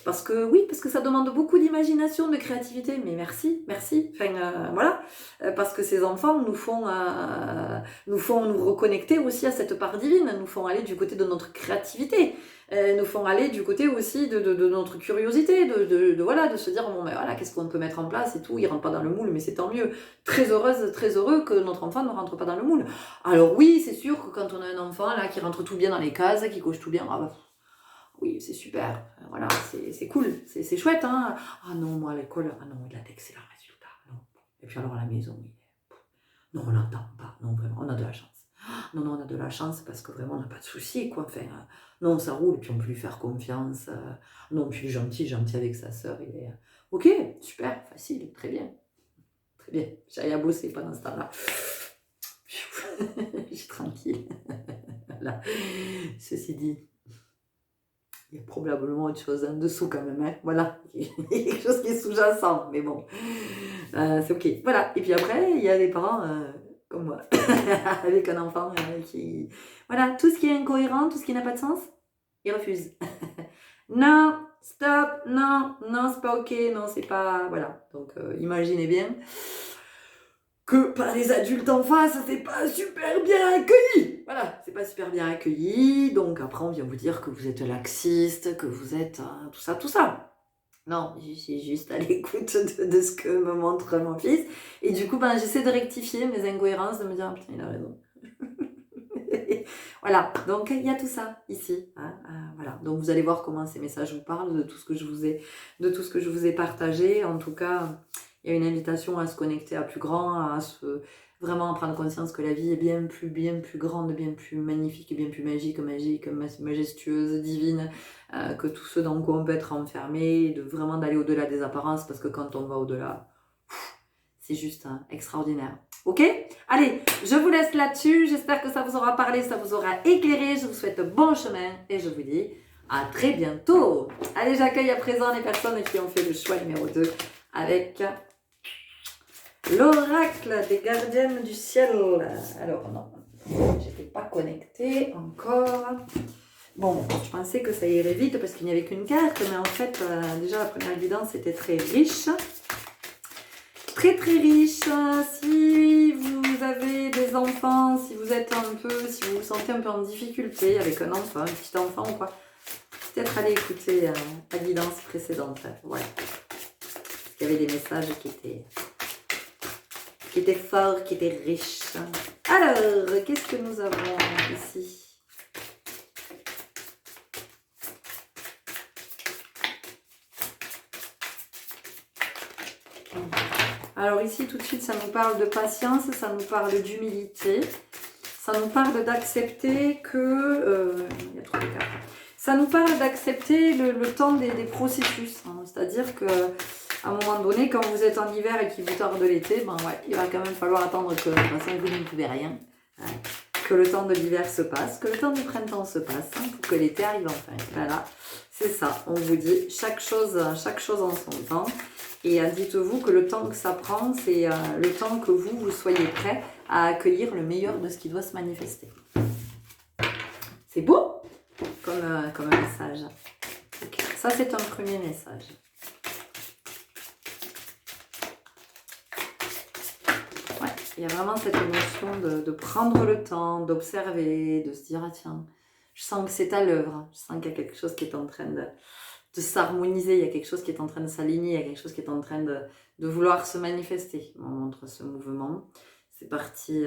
Parce que ça demande beaucoup d'imagination, de créativité, mais merci. Enfin, voilà, parce que ces enfants nous font nous reconnecter aussi à cette part divine, nous font aller du côté de notre créativité. Nous font aller du côté aussi de notre curiosité, de se dire, bon, mais voilà, qu'est-ce qu'on peut mettre en place et tout, il rentre pas dans le moule, mais c'est tant mieux. Très heureuse, très heureux que notre enfant ne rentre pas dans le moule. Alors oui, c'est sûr que quand on a un enfant là qui rentre tout bien dans les cases, qui coche tout bien, oui, c'est super, voilà, c'est cool, c'est chouette, hein. Ah non, moi à l'école, il a d'excellents résultats, non. Et puis alors à la maison, non, on l'entend pas, non, vraiment, on a de la chance. Non, non, on a de la chance parce que vraiment, on n'a pas de soucis, quoi. Enfin, non, ça roule, et puis on peut lui faire confiance. Non, puis il est gentil, gentil avec sa sœur. Il est... Ok, super, facile, très bien. Très bien. J'ai rien à bosser pendant ce temps-là. Je suis tranquille. Voilà. Ceci dit, il y a probablement autre chose en dessous quand même. Hein. Voilà. Il y a quelque chose qui est sous-jacent, mais bon. C'est ok. Voilà. Et puis après, il y a des parents comme moi, avec un enfant qui... Voilà, tout ce qui est incohérent, tout ce qui n'a pas de sens, il refuse. Non, stop, non, non, c'est pas ok, non, c'est pas... Voilà. Donc, imaginez bien que par les adultes en face, c'est pas super bien accueilli. Voilà, c'est pas super bien accueilli. Donc après, on vient vous dire que vous êtes laxiste, que vous êtes tout ça, tout ça. Non, je suis juste à l'écoute de ce que me montre mon fils. Et du coup, j'essaie de rectifier mes incohérences, de me dire, ah, putain, il a raison. Voilà, donc il y a tout ça ici. Hein, voilà, donc vous allez voir comment ces messages vous parlent, de tout ce que je vous ai partagé. En tout cas, il y a une invitation à se connecter à plus grand, vraiment prendre conscience que la vie est bien plus grande, bien plus magnifique, bien plus magique, majestueuse, divine, que tout ce dans quoi on peut être enfermé, de vraiment d'aller au-delà des apparences, parce que quand on va au-delà, c'est juste extraordinaire. Ok? Allez, je vous laisse là-dessus. J'espère que ça vous aura parlé, ça vous aura éclairé. Je vous souhaite bon chemin et je vous dis à très bientôt. Allez, j'accueille à présent les personnes qui ont fait le choix numéro 2 avec l'oracle des gardiennes du ciel. Alors non, j'étais pas connectée encore. Bon, je pensais que ça irait vite parce qu'il n'y avait qu'une carte, mais en fait, déjà la première guidance était très riche. Très très riche. Si vous avez des enfants, si vous êtes si vous vous sentez un peu en difficulté avec un enfant, un petit enfant ou quoi, peut-être aller écouter la guidance précédente. Voilà. Il y avait des messages qui étaient forts, qui étaient riches. Alors, qu'est-ce que nous avons ici? Alors ici, tout de suite, ça nous parle de patience, ça nous parle d'humilité, ça nous parle d'accepter que... il y a trop de cartes. Ça nous parle d'accepter le temps des processus. Hein. C'est-à-dire que à un moment donné, quand vous êtes en hiver et qu'il vous tarde l'été, il va quand même falloir attendre que, de toute façon, vous ne pouvez rien. Hein. Que le temps de l'hiver se passe, que le temps du printemps se passe, hein, pour que l'été arrive enfin. Voilà, c'est ça. On vous dit chaque chose en son temps. Et dites-vous que le temps que ça prend, c'est le temps que vous soyez prêt à accueillir le meilleur de ce qui doit se manifester. C'est beau comme message. Okay. Ça, c'est un premier message. Ouais, il y a vraiment cette notion de prendre le temps, d'observer, de se dire, ah tiens, je sens que c'est à l'œuvre, je sens qu'il y a quelque chose qui est en train de s'harmoniser, il y a quelque chose qui est en train de s'aligner, il y a quelque chose qui est en train de vouloir se manifester. On montre ce mouvement. C'est parti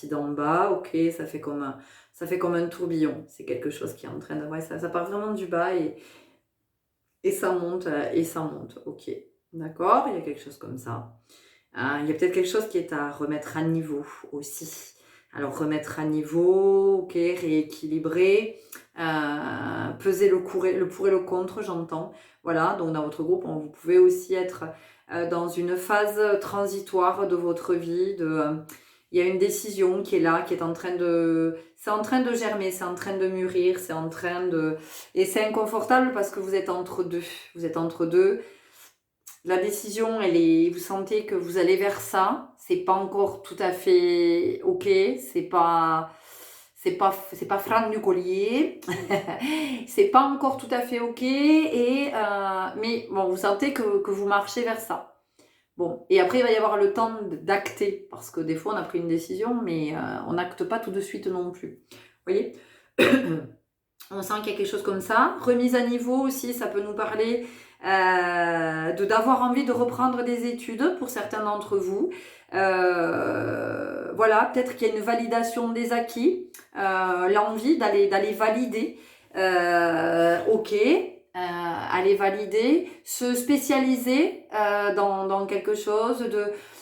d'en bas, ok, ça fait comme un tourbillon. C'est quelque chose qui est en train de... Ouais, ça part vraiment du bas et ça monte, ok. D'accord, il y a quelque chose comme ça. Il y a peut-être quelque chose qui est à remettre à niveau aussi. Alors remettre à niveau, ok, rééquilibrer, peser le pour et le contre, j'entends. Voilà, donc dans votre groupe, vous pouvez aussi être dans une phase transitoire de votre vie. Il y a une décision qui est là, qui est en train de... C'est en train de germer, c'est en train de mûrir, c'est en train de... Et c'est inconfortable parce que vous êtes entre deux. Vous êtes entre deux. La décision, vous sentez que vous allez vers ça. C'est pas encore tout à fait ok. C'est pas Franck du collier. C'est pas encore tout à fait ok. Mais bon, vous sentez que vous marchez vers ça. Bon, et après il va y avoir le temps d'acter parce que des fois on a pris une décision, mais on n'acte pas tout de suite non plus. Vous voyez. On sent qu'il y a quelque chose comme ça. Remise à niveau aussi, ça peut nous parler d'avoir envie de reprendre des études pour certains d'entre vous. Voilà, peut-être qu'il y a une validation des acquis, l'envie d'aller valider. Ok, aller valider, se spécialiser dans quelque chose,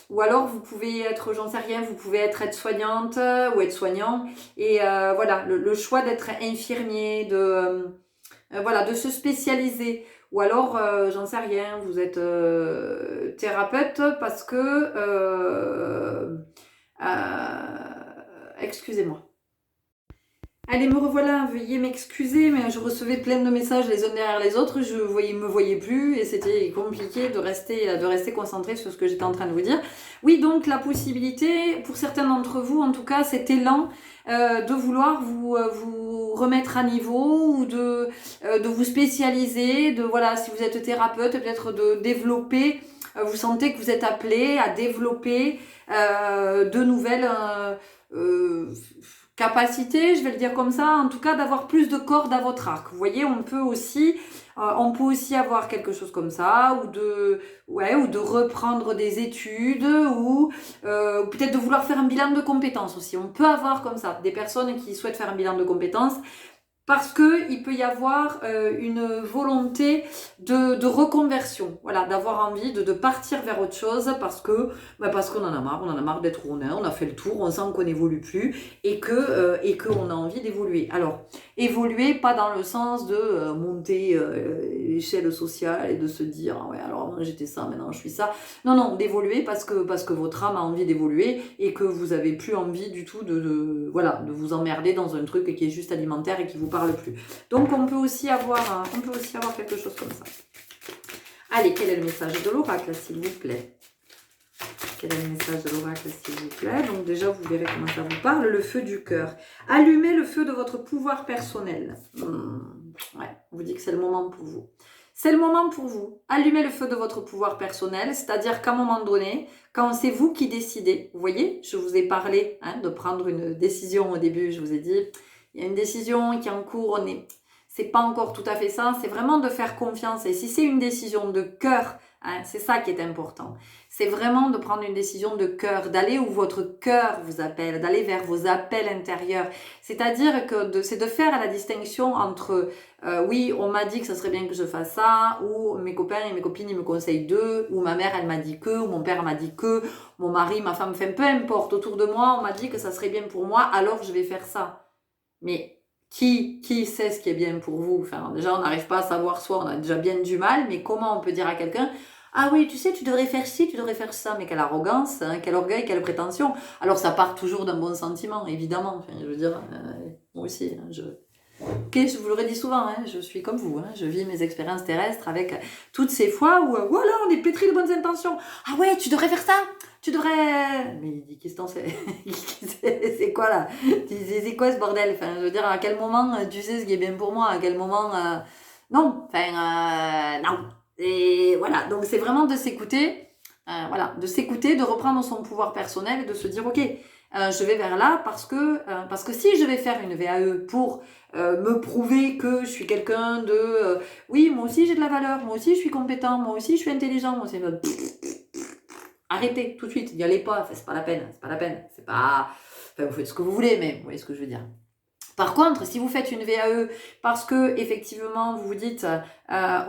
ou alors vous pouvez être, j'en sais rien, vous pouvez être aide-soignante ou aide-soignant, et voilà, le choix d'être infirmier, voilà, de se spécialiser. Ou alors, j'en sais rien, vous êtes thérapeute parce que... excusez-moi. Allez, me revoilà, veuillez m'excuser, mais je recevais plein de messages les uns derrière les autres, je me voyais plus et c'était compliqué de rester concentré sur ce que j'étais en train de vous dire. Oui, donc la possibilité, pour certains d'entre vous, en tout cas, cet élan de vouloir vous remettre à niveau ou de vous spécialiser, voilà, si vous êtes thérapeute, peut-être de développer, vous sentez que vous êtes appelé à développer de nouvelles... capacité, je vais le dire comme ça, en tout cas d'avoir plus de cordes à votre arc. Vous voyez, on peut aussi avoir quelque chose comme ça, ou de reprendre des études, ou peut-être de vouloir faire un bilan de compétences aussi. On peut avoir comme ça des personnes qui souhaitent faire un bilan de compétences, parce qu'il peut y avoir une volonté de reconversion, voilà, d'avoir envie de partir vers autre chose parce qu'on en a marre d'être où on a fait le tour, on sent qu'on n'évolue plus et qu'on a envie d'évoluer. Alors, évoluer pas dans le sens de monter l'échelle sociale et de se dire ah ouais alors moi j'étais ça, maintenant je suis ça. Non, d'évoluer parce que votre âme a envie d'évoluer et que vous avez plus envie du tout de vous emmerder dans un truc qui est juste alimentaire et qui vous parle plus. Donc on peut aussi avoir quelque chose comme ça. Allez, quel est le message de l'oracle, s'il vous plaît? Quel est le message de l'oracle, s'il vous plaît? Donc déjà, vous verrez comment ça vous parle. Le feu du cœur. Allumez le feu de votre pouvoir personnel. Ouais, on vous dit que c'est le moment pour vous. C'est le moment pour vous. Allumez le feu de votre pouvoir personnel, c'est-à-dire qu'à un moment donné, quand c'est vous qui décidez, vous voyez, je vous ai parlé de prendre une décision au début, je vous ai dit, il y a une décision qui est en cours, c'est pas encore tout à fait ça, c'est vraiment de faire confiance. Et si c'est une décision de cœur, c'est ça qui est important. C'est vraiment de prendre une décision de cœur, d'aller où votre cœur vous appelle, d'aller vers vos appels intérieurs. C'est-à-dire que c'est de faire la distinction entre oui, on m'a dit que ça serait bien que je fasse ça, ou mes copains et mes copines ils me conseillent d'eux, ou ma mère elle m'a dit que, ou mon père m'a dit que, mon mari, ma femme, peu importe, autour de moi on m'a dit que ça serait bien pour moi, alors je vais faire ça. Mais qui sait ce qui est bien pour vous? Enfin, déjà, on n'arrive pas à savoir soi, on a déjà bien du mal, mais comment on peut dire à quelqu'un « Ah oui, tu sais, tu devrais faire ci, tu devrais faire ça », mais quelle arrogance, quel orgueil, quelle prétention. Alors, ça part toujours d'un bon sentiment, évidemment. Enfin, je veux dire, moi aussi, Ok, je vous le redis souvent, je suis comme vous, je vis mes expériences terrestres avec toutes ces fois où, voilà, on est pétri de bonnes intentions. Ah ouais, tu devrais faire ça, tu devrais... Mais qu'est-ce que t'en sais? C'est quoi là? C'est quoi ce bordel? Enfin, je veux dire, à quel moment tu sais ce qui est bien pour moi? À quel moment... Non, enfin, non. Et voilà, donc c'est vraiment de s'écouter, de reprendre son pouvoir personnel et de se dire, ok, je vais vers là parce que si je vais faire une VAE pour me prouver que je suis quelqu'un de oui, moi aussi j'ai de la valeur, moi aussi je suis compétent, moi aussi je suis intelligent, moi c'est arrêtez tout de suite, n'y allez pas, enfin, c'est pas la peine, c'est pas, enfin, vous faites ce que vous voulez, mais vous voyez ce que je veux dire. Par contre, si vous faites une VAE parce que effectivement vous vous dites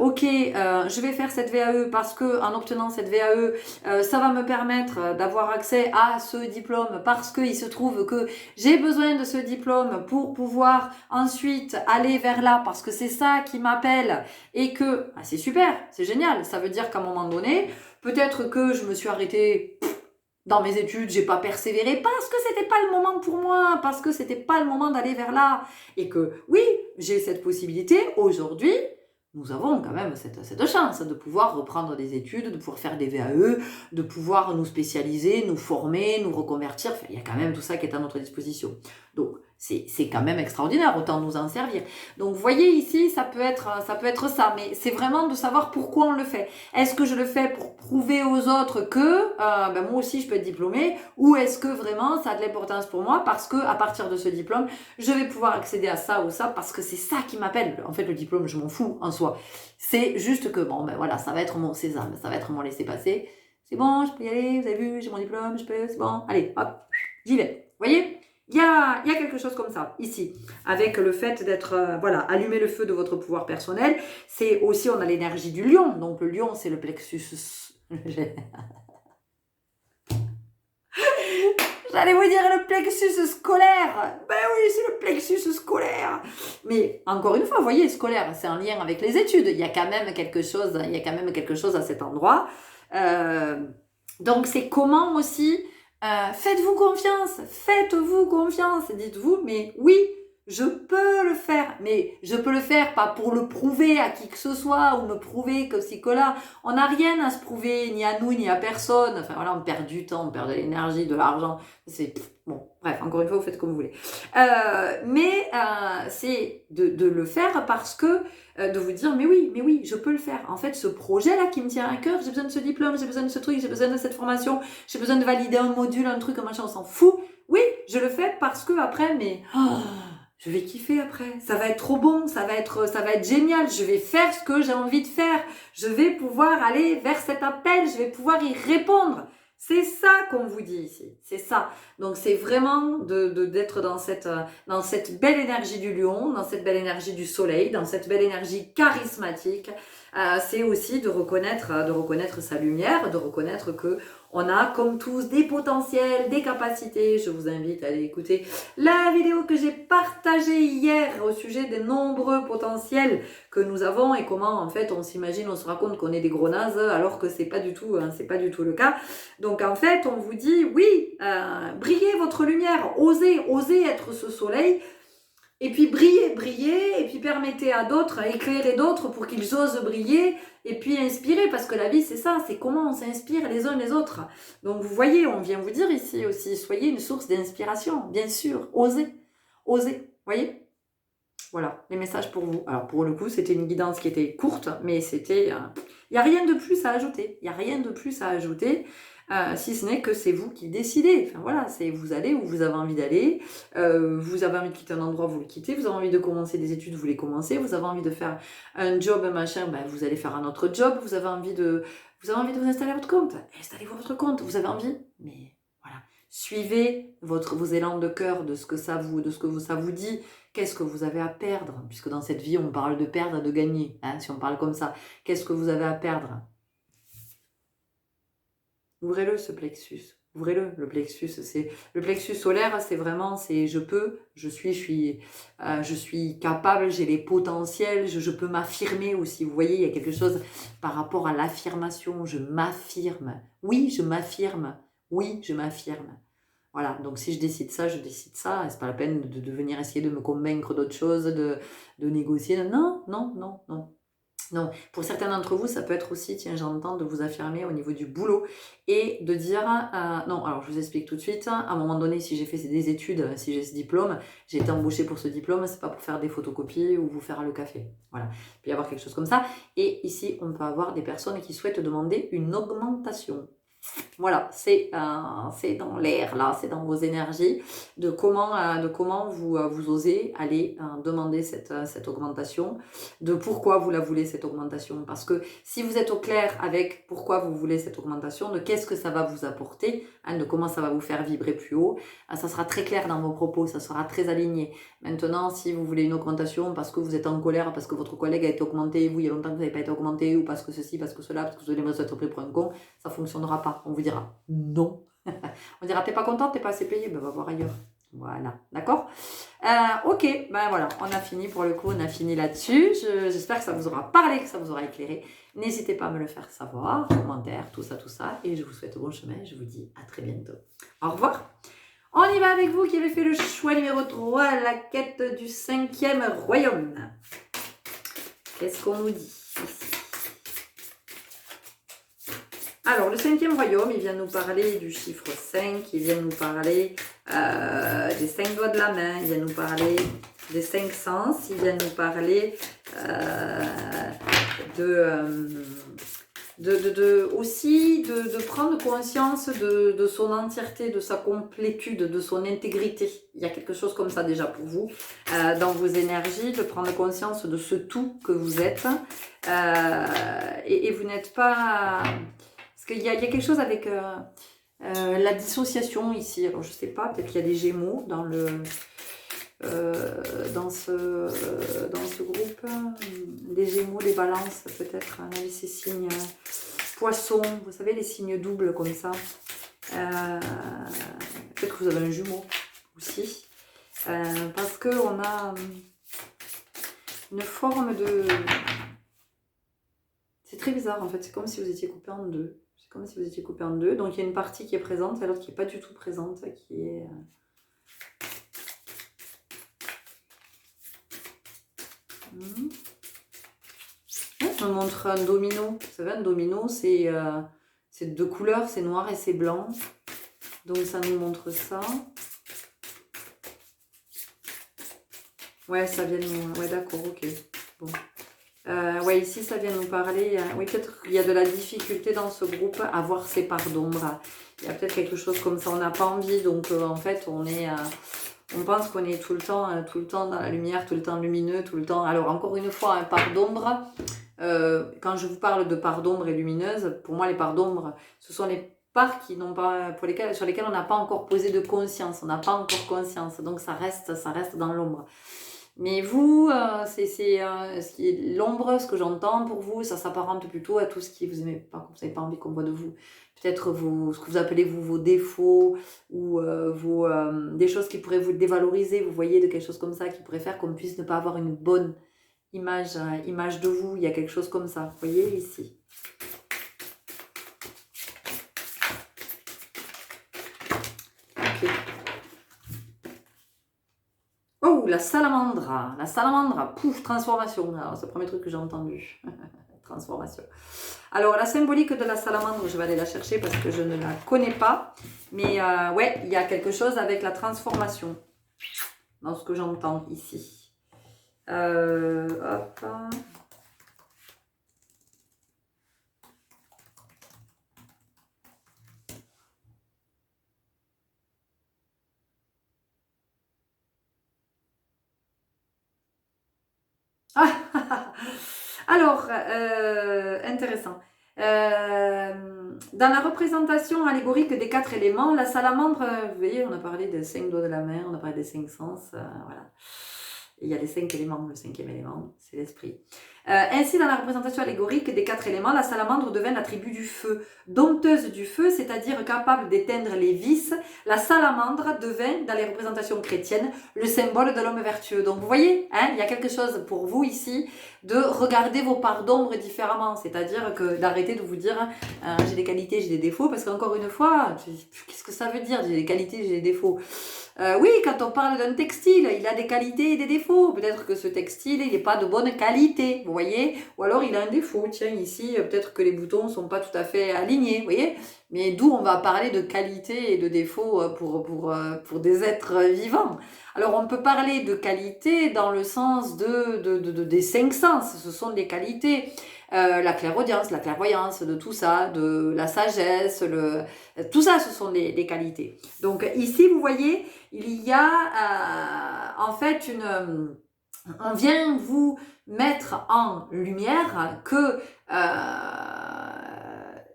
ok, je vais faire cette VAE parce que en obtenant cette VAE, ça va me permettre d'avoir accès à ce diplôme parce qu'il se trouve que j'ai besoin de ce diplôme pour pouvoir ensuite aller vers là parce que c'est ça qui m'appelle et que c'est super, c'est génial. Ça veut dire qu'à un moment donné, peut-être que je me suis arrêtée dans mes études, j'ai pas persévéré parce que c'était pas le moment pour moi, parce que c'était pas le moment d'aller vers là. Et que oui, j'ai cette possibilité. Aujourd'hui, nous avons quand même cette chance de pouvoir reprendre des études, de pouvoir faire des VAE, de pouvoir nous spécialiser, nous former, nous reconvertir. Enfin, il y a quand même tout ça qui est à notre disposition. Donc, c'est quand même extraordinaire, autant nous en servir. Donc, vous voyez ici, ça peut être ça, mais c'est vraiment de savoir pourquoi on le fait. Est-ce que je le fais pour prouver aux autres que moi aussi je peux être diplômée, ou est-ce que vraiment ça a de l'importance pour moi parce que à partir de ce diplôme, je vais pouvoir accéder à ça ou ça parce que c'est ça qui m'appelle. En fait, le diplôme, je m'en fous en soi. C'est juste que ça va être mon sésame, ça va être mon laisser-passer. C'est bon, je peux y aller, vous avez vu, j'ai mon diplôme, c'est bon, allez, hop, j'y vais. Vous voyez ? Il y a quelque chose comme ça, ici, avec le fait d'être, voilà, allumer le feu de votre pouvoir personnel. C'est aussi, on a l'énergie du lion. Donc le lion, c'est le plexus... J'allais vous dire le plexus scolaire. Ben oui, c'est le plexus scolaire. Mais encore une fois, vous voyez, scolaire, c'est en lien avec les études. Il y a quand même quelque chose, à cet endroit. Donc c'est comment aussi, faites-vous confiance. Dites-vous, mais oui, je peux le faire. Mais je peux le faire pas pour le prouver à qui que ce soit ou me prouver que c'est que là. On n'a rien à se prouver, ni à nous, ni à personne. Enfin voilà, on perd du temps, on perd de l'énergie, de l'argent. C'est bon, bref, encore une fois, vous faites comme vous voulez. Mais c'est de le faire parce que de vous dire mais oui, je peux le faire. En fait, ce projet-là qui me tient à cœur, j'ai besoin de ce diplôme, j'ai besoin de ce truc, j'ai besoin de cette formation, j'ai besoin de valider un module, un truc, un machin, on s'en fout. Oui, je le fais parce que après, mais je vais kiffer après. Ça va être trop bon, ça va être génial. Je vais faire ce que j'ai envie de faire. Je vais pouvoir aller vers cet appel, je vais pouvoir y répondre. C'est ça qu'on vous dit ici, c'est ça. Donc c'est vraiment d'être dans cette belle énergie du lion, dans cette belle énergie du soleil, dans cette belle énergie charismatique. C'est aussi de reconnaître sa lumière, de reconnaître que on a comme tous des potentiels, des capacités. Je vous invite à aller écouter la vidéo que j'ai partagée hier au sujet des nombreux potentiels que nous avons et comment en fait on s'imagine, on se raconte qu'on est des gros nazes alors que c'est pas du tout le cas. Donc en fait on vous dit oui, brillez votre lumière, osez être ce soleil. Et puis brillez, et puis permettez à d'autres, éclairer d'autres pour qu'ils osent briller, et puis inspirer, parce que la vie c'est ça, c'est comment on s'inspire les uns les autres. Donc vous voyez, on vient vous dire ici aussi, soyez une source d'inspiration, bien sûr, osez, voyez. Voilà, les messages pour vous. Alors pour le coup, c'était une guidance qui était courte, mais c'était... Il n'y a rien de plus à ajouter, si ce n'est que c'est vous qui décidez. Enfin voilà, c'est vous allez où vous avez envie d'aller, vous avez envie de quitter un endroit, vous le quittez, vous avez envie de commencer des études, vous les commencez, vous avez envie de faire un job, un machin, ben vous allez faire un autre job, vous avez envie de vous installer à votre compte, installez-vous à votre compte, vous avez envie, mais voilà, suivez vos élans de cœur de ce que ça vous dit. Qu'est-ce que vous avez à perdre? Puisque dans cette vie, on parle de perdre et de gagner, hein, si on parle comme ça. Qu'est-ce que vous avez à perdre? Ouvrez-le, ce plexus. Ouvrez-le, le plexus. Le plexus solaire, c'est vraiment, je peux, je suis capable, j'ai les potentiels, je peux m'affirmer aussi. Vous voyez, il y a quelque chose par rapport à l'affirmation. Je m'affirme. Oui, je m'affirme. Oui, je m'affirme. Voilà, donc si je décide ça, c'est pas la peine de venir essayer de me convaincre d'autre chose, de négocier. Non. Non, pour certains d'entre vous, ça peut être aussi, tiens, j'entends de vous affirmer au niveau du boulot et de dire, non, alors je vous explique tout de suite, à un moment donné, si j'ai fait des études, si j'ai ce diplôme, j'ai été embauchée pour ce diplôme, c'est pas pour faire des photocopies ou vous faire le café. Voilà, il peut y avoir quelque chose comme ça. Et ici, on peut avoir des personnes qui souhaitent demander une augmentation. Voilà, c'est dans l'air là, c'est dans vos énergies de comment vous osez aller demander cette augmentation, de pourquoi vous la voulez cette augmentation, parce que si vous êtes au clair avec pourquoi vous voulez cette augmentation, de qu'est-ce que ça va vous apporter, de comment ça va vous faire vibrer plus haut, ça sera très clair dans vos propos, ça sera très aligné. Maintenant, si vous voulez une augmentation parce que vous êtes en colère, parce que votre collègue a été augmenté, vous il y a longtemps que vous n'avez pas été augmenté, ou parce que ceci, parce que cela, parce que vous avez l'impression d'être pris pour un con, ça ne fonctionnera pas. On vous dira non. On dira t'es pas content, t'es pas assez payé, ben va voir ailleurs. Voilà, d'accord. Ok, ben voilà, on a fini pour le coup, on a fini là-dessus. J'espère que ça vous aura parlé, que ça vous aura éclairé. N'hésitez pas à me le faire savoir, commentaires, tout ça. Et je vous souhaite bon chemin. Je vous dis à très bientôt. Au revoir. On y va avec vous qui avez fait le choix numéro 3, la quête du 5e royaume. Qu'est-ce qu'on nous dit ici? Alors, le 5e royaume, il vient nous parler du chiffre 5, il vient nous parler des 5 doigts de la main, il vient nous parler des 5 sens, il vient nous parler aussi de prendre conscience de son entièreté, de sa complétude, de son intégrité. Il y a quelque chose comme ça déjà pour vous, dans vos énergies, de prendre conscience de ce tout que vous êtes. Et vous n'êtes pas... Parce qu'il y a quelque chose avec... La dissociation ici, alors je sais pas, peut-être qu'il y a des Gémeaux dans dans ce groupe, des Gémeaux, des Balances, peut-être, on avait ces signes Poissons, vous savez, les signes doubles comme ça. Peut-être que vous avez un jumeau aussi, parce qu'on a une forme de... C'est très bizarre en fait, c'est comme si vous étiez coupé en deux. C'est comme si vous étiez coupé en deux. Donc il y a une partie qui est présente et l'autre qui n'est pas du tout présente, qui est... Ça me montre un domino. Vous savez, un domino, c'est deux couleurs, c'est noir et c'est blanc. Donc ça nous montre ça. Ouais, ça vient nous... Ouais, d'accord, ok. Bon. Ouais, ici, ça vient nous parler... oui, peut-être qu'il y a de la difficulté dans ce groupe à voir ses parts d'ombre. Il y a peut-être quelque chose comme ça, on n'a pas envie. Donc, en fait, on est... on pense qu'on est tout le temps dans la lumière, tout le temps lumineux, tout le temps... Alors, encore une fois, un part d'ombre... quand je vous parle de parts d'ombre et lumineuses, pour moi, les parts d'ombre, ce sont les parts qui n'ont pas, sur lesquelles on n'a pas encore posé de conscience. On n'a pas encore conscience. Donc, ça reste dans l'ombre. Mais vous, l'ombre, ce que j'entends pour vous, ça s'apparente plutôt à tout ce qui vous aimez pas, que vous n'avez pas envie qu'on voit de vous. Peut-être ce que vous appelez vos défauts ou des choses qui pourraient vous dévaloriser. Vous voyez, de quelque chose comme ça qui pourrait faire qu'on puisse ne pas avoir une bonne image de vous. Il y a quelque chose comme ça. Vous voyez ici. Ok. Oh, la salamandre. La salamandre, pouf, transformation. Alors, c'est le premier truc que j'ai entendu. Transformation. Alors, la symbolique de la salamandre, je vais aller la chercher parce que je ne la connais pas. Mais ouais, il y a quelque chose avec la transformation dans ce que j'entends ici. Hop. Alors, intéressant. Dans la représentation allégorique des 4 éléments, la salamandre, vous voyez, on a parlé des 5 doigts de la main, on a parlé des 5 sens, voilà. Et il y a les 5 éléments, le 5e élément, c'est l'esprit. Ainsi, dans la représentation allégorique des 4 éléments, la salamandre devint l'attribut du feu. Dompteuse du feu, c'est-à-dire capable d'éteindre les vices, la salamandre devint, dans les représentations chrétiennes, le symbole de l'homme vertueux. Donc vous voyez, hein, il y a quelque chose pour vous ici de regarder vos parts d'ombre différemment. C'est-à-dire que d'arrêter de vous dire j'ai des qualités, j'ai des défauts, parce qu'encore une fois, qu'est-ce que ça veut dire j'ai des qualités, j'ai des défauts? Oui, quand on parle d'un textile, il a des qualités et des défauts. Peut-être que ce textile, il n'est pas de bonne qualité, vous voyez. Ou alors, il a un défaut. Tiens, ici, peut-être que les boutons ne sont pas tout à fait alignés, vous voyez. Mais d'où on va parler de qualité et de défaut pour des êtres vivants. Alors, on peut parler de qualité dans le sens des 5 sens. Ce sont des qualités. La clairaudience, la clairvoyance, de tout ça, de la sagesse, tout ça, ce sont des qualités. Donc ici, vous voyez, il y a en fait on vient vous mettre en lumière que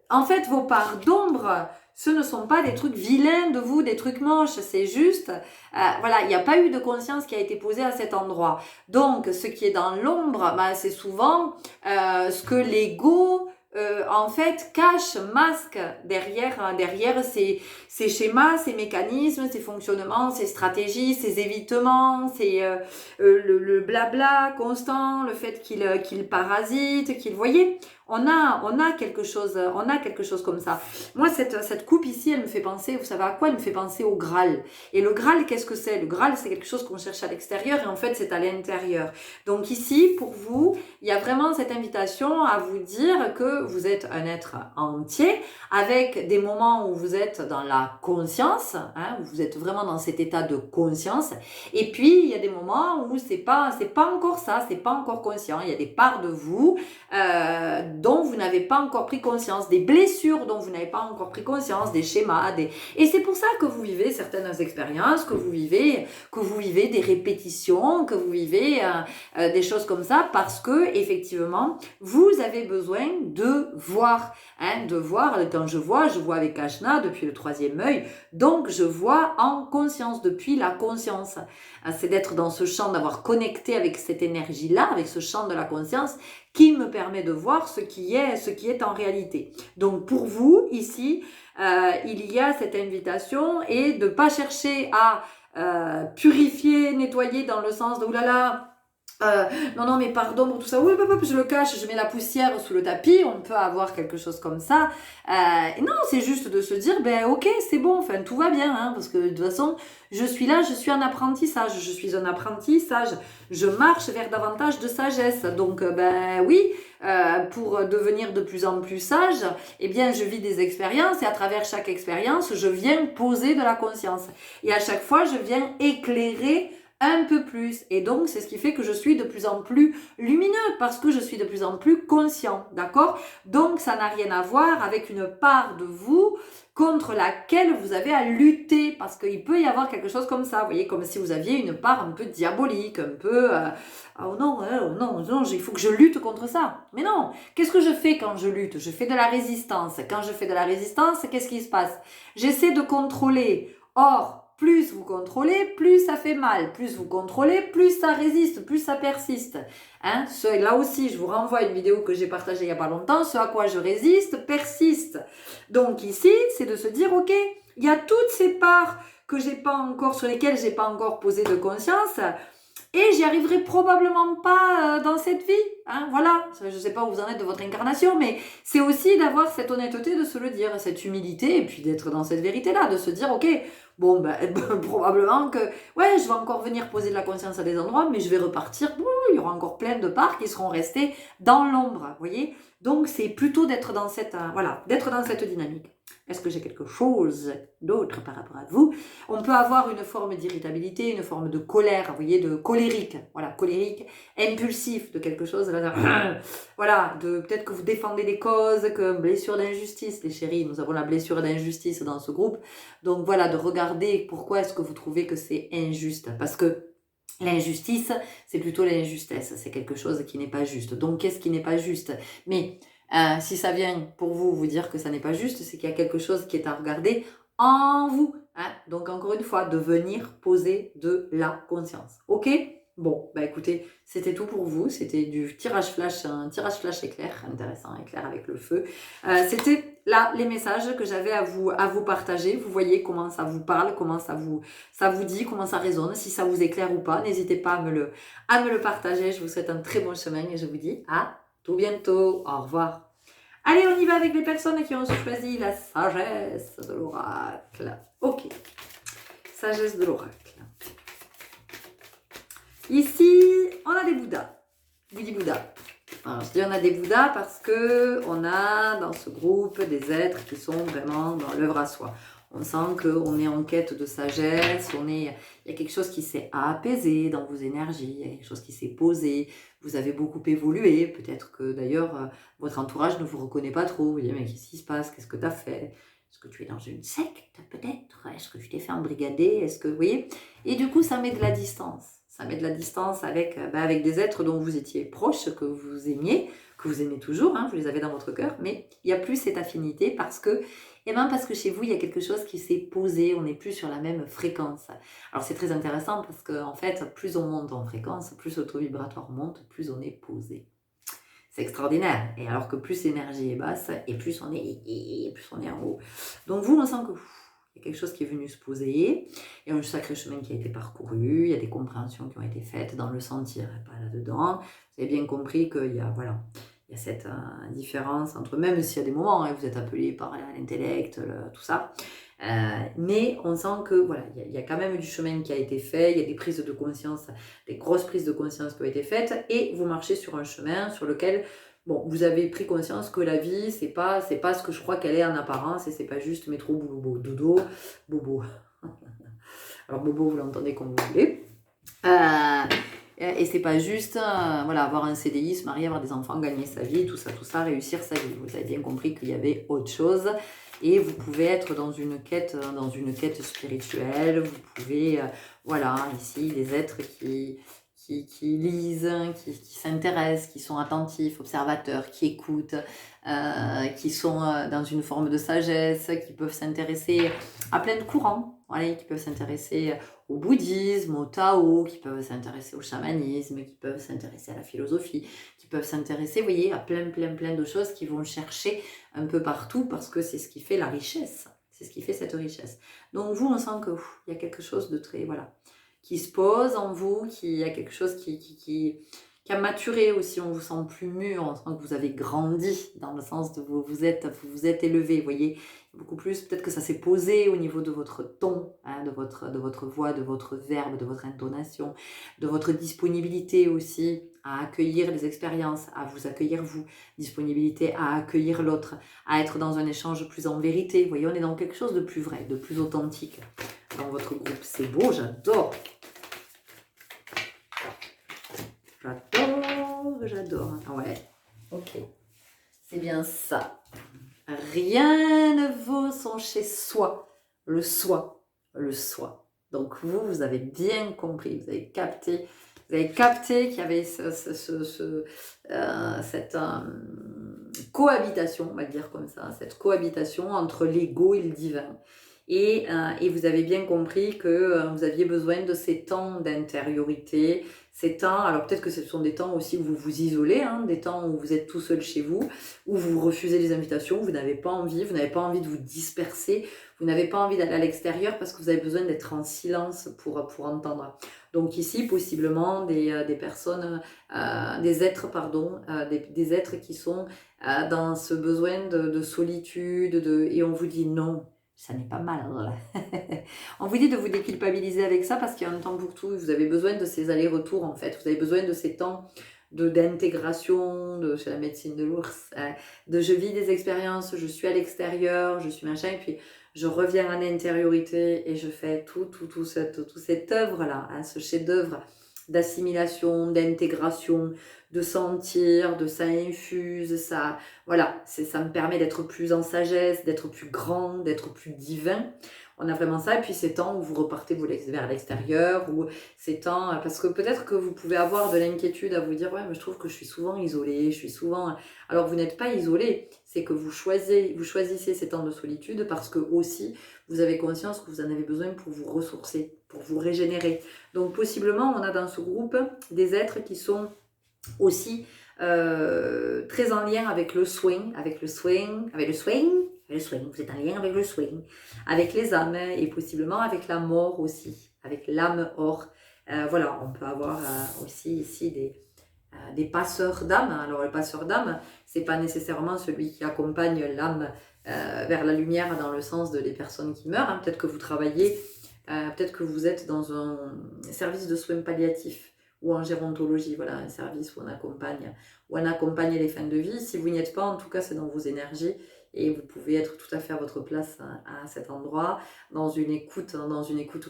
en fait vos parts d'ombre, ce ne sont pas des trucs vilains de vous, des trucs moches, c'est juste, voilà, il n'y a pas eu de conscience qui a été posée à cet endroit. Donc, ce qui est dans l'ombre, bah, c'est souvent ce que l'ego, en fait, cache, masque derrière ces schémas, ces mécanismes, ces fonctionnements, ces stratégies, ces évitements, le blabla constant, le fait qu'il parasite, qu'il, voyez, on a quelque chose comme ça. Moi, cette coupe ici, elle me fait penser, vous savez à quoi? Elle me fait penser au Graal. Et le Graal, qu'est-ce que c'est? Le Graal, c'est quelque chose qu'on cherche à l'extérieur et en fait, c'est à l'intérieur. Donc ici, pour vous, il y a vraiment cette invitation à vous dire que vous êtes un être entier avec des moments où vous êtes dans la conscience, hein, où vous êtes vraiment dans cet état de conscience. Et puis, il y a des moments où c'est pas encore ça, c'est pas encore conscient. Il y a des parts de vous, dont vous n'avez pas encore pris conscience, des blessures dont vous n'avez pas encore pris conscience, des schémas, et c'est pour ça que vous vivez certaines expériences, que vous vivez des répétitions, que vous vivez des choses comme ça, parce que effectivement, vous avez besoin de voir, de voir. Quand je vois avec Ashna depuis le 3e œil, donc je vois en conscience, depuis la conscience. C'est d'être dans ce champ, d'avoir connecté avec cette énergie-là, avec ce champ de la conscience, qui me permet de voir ce qui est en réalité. Donc pour vous, ici, il y a cette invitation, et de ne pas chercher à purifier, nettoyer dans le sens de « oulala », non, mais pardon pour tout ça, oui, je le cache, je mets la poussière sous le tapis, on peut avoir quelque chose comme ça. Non, c'est juste de se dire, ben ok, c'est bon, enfin tout va bien, parce que de toute façon, je suis là, je suis un apprentissage, je marche vers davantage de sagesse. Donc, ben oui, pour devenir de plus en plus sage, eh bien, je vis des expériences, et à travers chaque expérience, je viens poser de la conscience. Et à chaque fois, je viens éclairer un peu plus, et donc c'est ce qui fait que je suis de plus en plus lumineux, parce que je suis de plus en plus conscient, d'accord? Donc ça n'a rien à voir avec une part de vous contre laquelle vous avez à lutter, parce qu'il peut y avoir quelque chose comme ça, vous voyez, comme si vous aviez une part un peu diabolique, un peu oh non, il faut que je lutte contre ça. Mais non, qu'est-ce que je fais quand je lutte? Je fais de la résistance. Quand je fais de la résistance, qu'est-ce qui se passe? J'essaie de contrôler. Or, plus vous contrôlez, plus ça fait mal. Plus vous contrôlez, plus ça résiste, plus ça persiste. Là aussi, je vous renvoie à une vidéo que j'ai partagée il n'y a pas longtemps. Ce à quoi je résiste persiste. Donc ici, c'est de se dire, ok, il y a toutes ces parts sur lesquelles j'ai pas encore posé de conscience, et j'y arriverai probablement pas dans cette vie. Voilà, je ne sais pas où vous en êtes de votre incarnation, mais c'est aussi d'avoir cette honnêteté, de se le dire, cette humilité, et puis d'être dans cette vérité-là, de se dire, ok, bon, probablement que, ouais, je vais encore venir poser de la conscience à des endroits, mais je vais repartir, il y aura encore plein de parts qui seront restées dans l'ombre, vous voyez. Donc, c'est plutôt d'être dans cette, d'être dans cette dynamique. Est-ce que j'ai quelque chose d'autre par rapport à vous? On peut avoir une forme d'irritabilité, une forme de colère, vous voyez, de colérique, colérique, impulsif, de quelque chose, peut-être que vous défendez des causes, que blessure d'injustice, les chéris, nous avons la blessure d'injustice dans ce groupe. Donc voilà, de regarder pourquoi est-ce que vous trouvez que c'est injuste, parce que l'injustice, c'est plutôt l'injustesse, c'est quelque chose qui n'est pas juste. Donc qu'est-ce qui n'est pas juste? Mais si ça vient pour vous dire que ça n'est pas juste, c'est qu'il y a quelque chose qui est à regarder en vous. Donc encore une fois, de venir poser de la conscience. Ok? Bon, écoutez, c'était tout pour vous. C'était du tirage flash, un tirage flash éclair, intéressant, éclair avec le feu. C'était là les messages que j'avais à vous partager. Vous voyez comment ça vous parle, comment ça vous dit, comment ça résonne, si ça vous éclaire ou pas. N'hésitez pas à me le partager. Je vous souhaite un très bon chemin et je vous dis à tout bientôt. Au revoir. Allez, on y va avec les personnes qui ont choisi la sagesse de l'oracle. Ok, sagesse de l'oracle. Ici, on a des Bouddhas. Je dis Bouddha. Alors, je dis on a des Bouddhas parce que on a dans ce groupe des êtres qui sont vraiment dans l'œuvre à soi. On sent qu'on est en quête de sagesse, il y a quelque chose qui s'est apaisé dans vos énergies, il y a quelque chose qui s'est posé, vous avez beaucoup évolué, peut-être que d'ailleurs votre entourage ne vous reconnaît pas trop, vous dites mais qu'est-ce qui se passe, qu'est-ce que tu as fait, est-ce que tu es dans une secte peut-être, est-ce que tu t'es fait embrigader, est-ce que, vous voyez, et du coup ça met de la distance. Ça met de la distance avec des êtres dont vous étiez proches, que vous aimiez, que vous aimez toujours, vous les avez dans votre cœur, mais il n'y a plus cette affinité parce que chez vous, il y a quelque chose qui s'est posé, on n'est plus sur la même fréquence. Alors c'est très intéressant parce qu'en fait, plus on monte en fréquence, plus le taux vibratoire monte, plus on est posé. C'est extraordinaire. Et alors que plus l'énergie est basse, et plus on est en haut. Donc vous, on sent que il y a quelque chose qui est venu se poser, il y a un sacré chemin qui a été parcouru, il y a des compréhensions qui ont été faites dans le sentir, pas là-dedans. Vous avez bien compris qu'il y a, il y a cette différence entre, même s'il y a des moments où vous êtes appelé par l'intellect, tout ça, mais on sent que il y a quand même du chemin qui a été fait, il y a des prises de conscience, des grosses prises de conscience qui ont été faites, et vous marchez sur un chemin sur lequel vous avez pris conscience que la vie, c'est pas ce que je crois qu'elle est en apparence, et c'est pas juste métro, boulot, dodo, bobo. Alors bobo, vous l'entendez comme vous voulez. Et c'est pas juste voilà, avoir un CDI, se marier, avoir des enfants, gagner sa vie, tout ça, réussir sa vie. Vous avez bien compris qu'il y avait autre chose. Et vous pouvez être dans une quête spirituelle. Vous pouvez, voilà, ici, des êtres qui lisent, qui s'intéressent, qui sont attentifs, observateurs, qui écoutent, qui sont dans une forme de sagesse, qui peuvent s'intéresser à plein de courants, voilà, qui peuvent s'intéresser au bouddhisme, au Tao, qui peuvent s'intéresser au chamanisme, qui peuvent s'intéresser à la philosophie, qui peuvent s'intéresser, vous voyez, à plein de choses qui vont chercher un peu partout parce que c'est ce qui fait la richesse. C'est ce qui fait cette richesse. Donc vous, on sent que il y a quelque chose de très, voilà, qui se pose en vous, il y a quelque chose qui a maturé aussi, on vous sent plus mûr, on sent que vous avez grandi, dans le sens de vous vous êtes élevé, vous voyez, beaucoup plus, peut-être que ça s'est posé au niveau de votre ton, hein, de votre voix, de votre verbe, de votre intonation, de votre disponibilité aussi à accueillir les expériences, à vous accueillir vous, disponibilité à accueillir l'autre, à être dans un échange plus en vérité, vous voyez, on est dans quelque chose de plus vrai, de plus authentique dans votre groupe. C'est beau, j'adore. J'adore. Ouais, ok. C'est bien ça. Rien ne vaut son chez soi. Le soi. Le soi. Donc vous avez bien compris, vous avez capté qu'il y avait cette cohabitation, on va le dire comme ça, cette cohabitation entre l'ego et le divin. Et vous avez bien compris que vous aviez besoin de ces temps d'intériorité, ces temps, alors peut-être que ce sont des temps aussi où vous vous isolez, hein, des temps où vous êtes tout seul chez vous, où vous refusez les invitations, vous n'avez pas envie de vous disperser, vous n'avez pas envie d'aller à l'extérieur parce que vous avez besoin d'être en silence pour entendre. Donc ici, possiblement, des personnes, des êtres, pardon, des êtres qui sont dans ce besoin de solitude, et on vous dit non. Ça n'est pas mal. On vous dit de vous déculpabiliser avec ça parce qu'il y a un temps pour tout. Vous avez besoin de ces allers-retours en fait. Vous avez besoin de ces temps d'intégration, c'est la médecine de l'ours, de je vis des expériences, je suis à l'extérieur, je suis machin, et puis je reviens en intériorité et je fais tout cette œuvre-là, hein, ce chef-d'œuvre d'assimilation, d'intégration, de sentir, de ça infuse, ça, voilà, ça me permet d'être plus en sagesse, d'être plus grand, d'être plus divin. On a vraiment ça, et puis ces temps où vous repartez vers l'extérieur, ou ces temps, parce que peut-être que vous pouvez avoir de l'inquiétude à vous dire, ouais, mais je trouve que je suis souvent isolée, alors vous n'êtes pas isolé, c'est que vous choisissez ces temps de solitude parce que aussi, vous avez conscience que vous en avez besoin pour vous ressourcer, pour vous régénérer. Donc possiblement, on a dans ce groupe des êtres qui sont aussi très en lien avec le swing, vous êtes en lien avec le swing, avec les âmes et possiblement avec la mort aussi, avec l'âme or. Voilà, on peut avoir aussi ici des passeurs d'âme. Alors le passeur d'âme, c'est pas nécessairement celui qui accompagne l'âme vers la lumière dans le sens de les personnes qui meurent. Hein. Peut-être que vous travaillez, peut-être que vous êtes dans un service de soins palliatifs ou en gérontologie, voilà, un service où on accompagne les fins de vie. Si vous n'y êtes pas, en tout cas, c'est dans vos énergies et vous pouvez être tout à fait à votre place à cet endroit, dans une écoute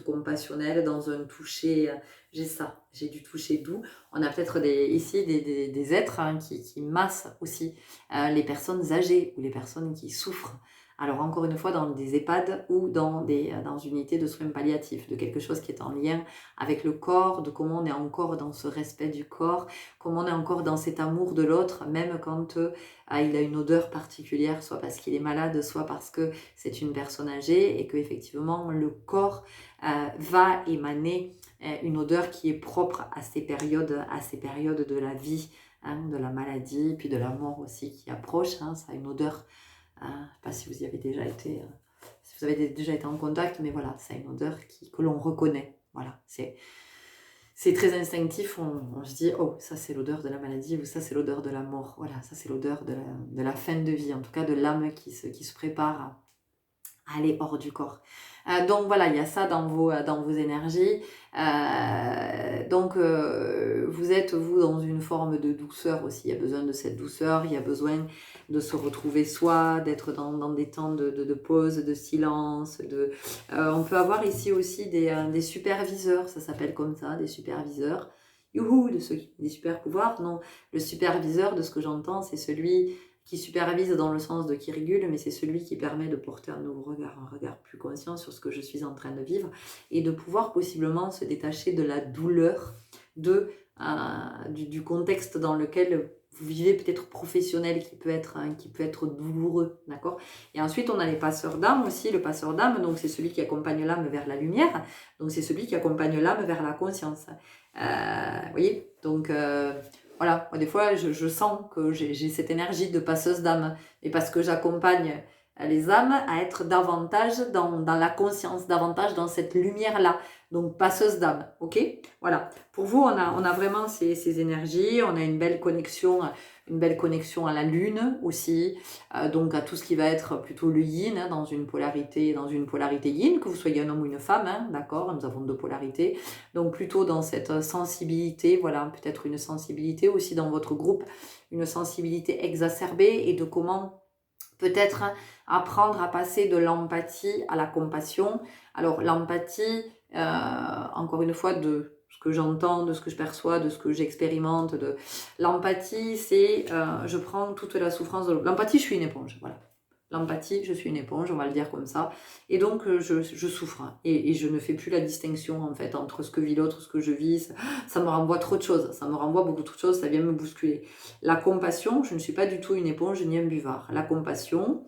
compassionnelle, dans un toucher, j'ai du toucher doux. On a peut-être ici des êtres hein, qui massent aussi les personnes âgées ou les personnes qui souffrent. Alors encore une fois, dans des EHPAD ou dans une unité de soins palliatifs, de quelque chose qui est en lien avec le corps, de comment on est encore dans ce respect du corps, comment on est encore dans cet amour de l'autre, même quand il a une odeur particulière, soit parce qu'il est malade, soit parce que c'est une personne âgée et que effectivement le corps va émaner une odeur qui est propre à ces périodes de la vie, hein, de la maladie, puis de la mort aussi qui approche. Hein, ça a une odeur. Je ne sais pas si vous y avez déjà été, si vous avez déjà été en contact, mais voilà, c'est une odeur que l'on reconnaît. Voilà, c'est très instinctif, on se dit, oh, ça c'est l'odeur de la maladie, ou ça c'est l'odeur de la mort. Voilà, ça c'est l'odeur de la fin de vie, en tout cas de l'âme qui se prépare à aller hors du corps. Donc voilà, il y a ça dans vos énergies. Donc vous êtes, vous, dans une forme de douceur aussi. Il y a besoin de cette douceur, il y a besoin de se retrouver soi, d'être dans des temps de pause, de silence. On peut avoir ici aussi des superviseurs, ça s'appelle comme ça, des superviseurs. youhou, de ceux qui ont des super pouvoirs. Non, le superviseur, de ce que j'entends, c'est celui qui supervise dans le sens de qui régule, mais c'est celui qui permet de porter un nouveau regard, un regard plus conscient sur ce que je suis en train de vivre et de pouvoir possiblement se détacher de la douleur du contexte dans lequel vous vivez, peut-être professionnel, qui peut être douloureux, d'accord? Et ensuite, on a les passeurs d'âme aussi. Le passeur d'âme, donc c'est celui qui accompagne l'âme vers la lumière, donc c'est celui qui accompagne l'âme vers la conscience. Vous voyez? Donc, voilà, moi, des fois, je sens que j'ai cette énergie de passeuse d'âme, et parce que j'accompagne les âmes à être davantage dans la conscience, davantage dans cette lumière-là. Donc, passeuse d'âme, ok? Voilà. Pour vous, on a vraiment ces énergies, on a une belle connexion à la lune aussi, donc à tout ce qui va être plutôt le yin, hein, dans une polarité yin, que vous soyez un homme ou une femme, hein, d'accord, nous avons deux polarités, donc plutôt dans cette sensibilité, voilà, peut-être une sensibilité aussi dans votre groupe, une sensibilité exacerbée, et de comment peut-être apprendre à passer de l'empathie à la compassion. Alors l'empathie, encore une fois, de ce que j'entends, de ce que je perçois, de ce que j'expérimente, l'empathie, c'est je prends toute la souffrance de l'autre. L'empathie, je suis une éponge, voilà. L'empathie, je suis une éponge, on va le dire comme ça. Et donc, je souffre. Et je ne fais plus la distinction, en fait, entre ce que vit l'autre, ce que je vis. Ça me renvoie trop de choses. Ça me renvoie beaucoup trop de choses. Ça vient me bousculer. La compassion, je ne suis pas du tout une éponge ni un buvard. La compassion,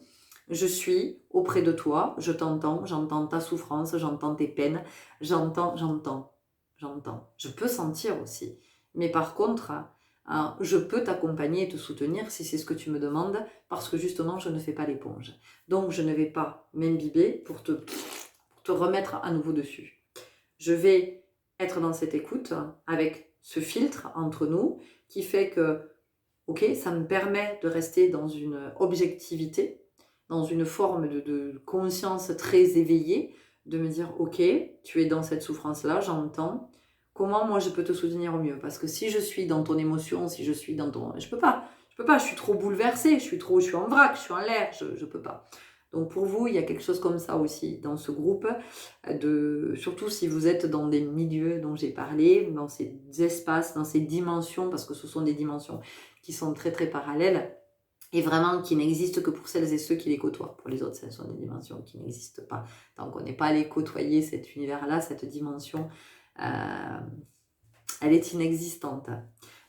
je suis auprès de toi. Je t'entends. J'entends ta souffrance. J'entends tes peines. J'entends. Je peux sentir aussi. Mais par contre, je peux t'accompagner et te soutenir si c'est ce que tu me demandes, parce que justement, je ne fais pas l'éponge. Donc, je ne vais pas m'imbiber pour te remettre à nouveau dessus. Je vais être dans cette écoute avec ce filtre entre nous qui fait que, ok, ça me permet de rester dans une objectivité, dans une forme de conscience très éveillée, de me dire, ok, tu es dans cette souffrance-là, j'entends. Comment moi je peux te soutenir au mieux? Parce que si je suis dans ton émotion, si je suis dans ton... Je peux pas, je suis trop bouleversée, je suis en vrac, je suis en l'air, je peux pas. Donc pour vous, il y a quelque chose comme ça aussi dans ce groupe, surtout si vous êtes dans des milieux dont j'ai parlé, dans ces espaces, dans ces dimensions, parce que ce sont des dimensions qui sont très très parallèles, et vraiment qui n'existent que pour celles et ceux qui les côtoient. Pour les autres, ce sont des dimensions qui n'existent pas. Tant qu'on n'est pas allé côtoyer cet univers-là, cette dimension, elle est inexistante.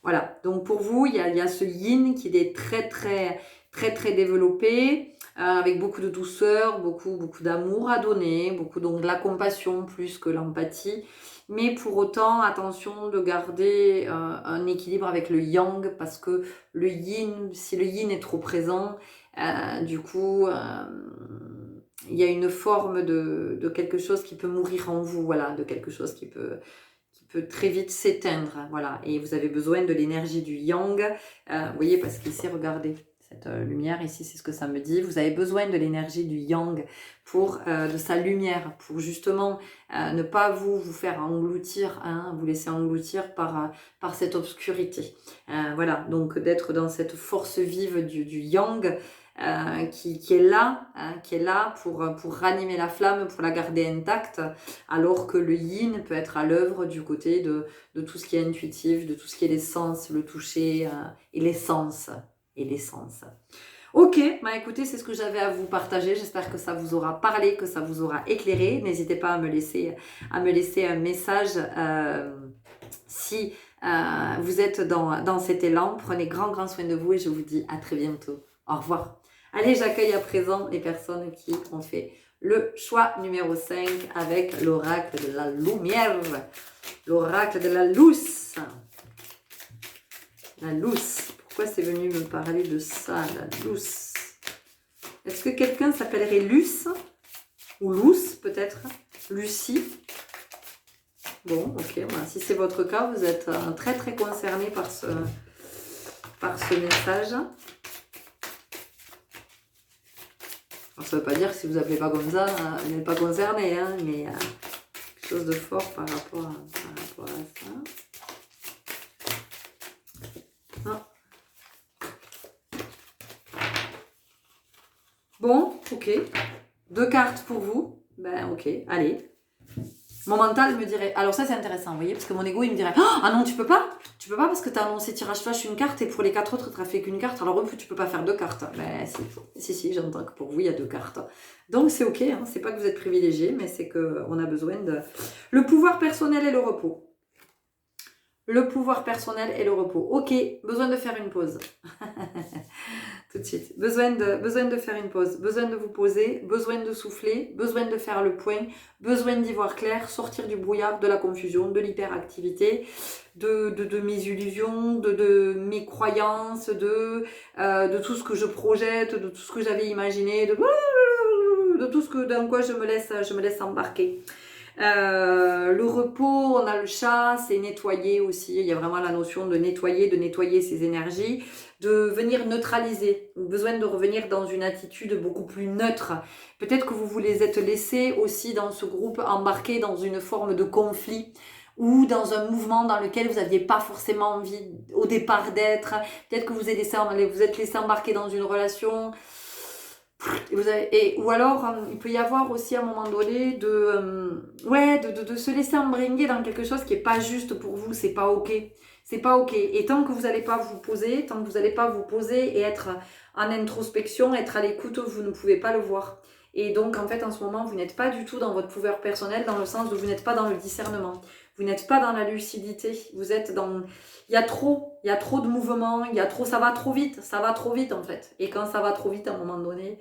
Voilà, donc pour vous, il y a ce yin qui est très très très très développé, avec beaucoup de douceur, beaucoup d'amour à donner, beaucoup donc de la compassion plus que l'empathie. Mais pour autant, attention de garder un équilibre avec le yang, parce que le yin, si le yin est trop présent, du coup, il y a une forme de quelque chose qui peut mourir en vous, voilà, de quelque chose qui peut très vite s'éteindre, voilà, et vous avez besoin de l'énergie du yang, vous voyez, parce qu'ici, regardez, cette lumière ici, c'est ce que ça me dit, vous avez besoin de l'énergie du yang, de sa lumière, pour justement ne pas vous faire engloutir, hein, vous laisser engloutir par cette obscurité, voilà, donc d'être dans cette force vive du yang, qui est là pour ranimer la flamme, pour la garder intacte, alors que le yin peut être à l'œuvre du côté de tout ce qui est intuitif, de tout ce qui est les sens, le toucher et l'essence. Ok, bah écoutez, c'est ce que j'avais à vous partager. J'espère que ça vous aura parlé, que ça vous aura éclairé. N'hésitez pas à me laisser un message si vous êtes dans cet élan. Prenez grand soin de vous et je vous dis à très bientôt. Au revoir. Allez, j'accueille à présent les personnes qui ont fait le choix numéro 5 avec l'oracle de la lumière, l'oracle de la luz. La luz. Pourquoi c'est venu me parler de ça, la luz? Est-ce que quelqu'un s'appellerait Luce? Ou Luce, peut-être? Lucie? Bon, ok. Voilà. Si c'est votre cas, vous êtes très très concerné par ce message. Alors, ça ne veut pas dire que si vous n'appelez pas comme ça, vous n'êtes pas concerné, hein, mais quelque chose de fort par rapport à ça. Ah. Bon, ok. 2 cartes pour vous. Ben ok, allez. Mon mental me dirait, alors ça c'est intéressant, vous voyez, parce que mon ego il me dirait, ah non tu peux pas parce que t'as annoncé tirage flash une carte et pour les 4 autres t'as fait qu'une carte, alors tu peux pas faire 2 cartes. Ben si, j'entends que pour vous il y a 2 cartes. Donc c'est ok, hein, c'est pas que vous êtes privilégié, mais c'est qu'on a besoin de... Le pouvoir personnel et le repos. Le pouvoir personnel et le repos. Ok, besoin de faire une pause. Tout de suite. Besoin de faire une pause. Besoin de vous poser. Besoin de souffler. Besoin de faire le point. Besoin d'y voir clair. Sortir du brouillard, de la confusion, de l'hyperactivité, de mes illusions, de mes croyances, de tout ce que je projette, de tout ce que j'avais imaginé, de tout ce que dans quoi je me laisse embarquer. Le repos, on a le chat, c'est nettoyer aussi. Il y a vraiment la notion de nettoyer ses énergies, de venir neutraliser. Besoin de revenir dans une attitude beaucoup plus neutre. Peut-être que vous vous les êtes laissés aussi dans ce groupe embarquer dans une forme de conflit ou dans un mouvement dans lequel vous n'aviez pas forcément envie au départ d'être. Peut-être que vous êtes laissé embarquer dans une relation. Ou alors, il peut y avoir aussi à un moment donné de se laisser embringuer dans quelque chose qui n'est pas juste pour vous, c'est pas ok. C'est pas ok. Et tant que vous n'allez pas vous poser et être en introspection, être à l'écoute, vous ne pouvez pas le voir. Et donc, en fait, en ce moment, vous n'êtes pas du tout dans votre pouvoir personnel, dans le sens où vous n'êtes pas dans le discernement. Vous n'êtes pas dans la lucidité. Vous êtes dans... Il y a trop de mouvements, ça va trop vite en fait. Et quand ça va trop vite à un moment donné,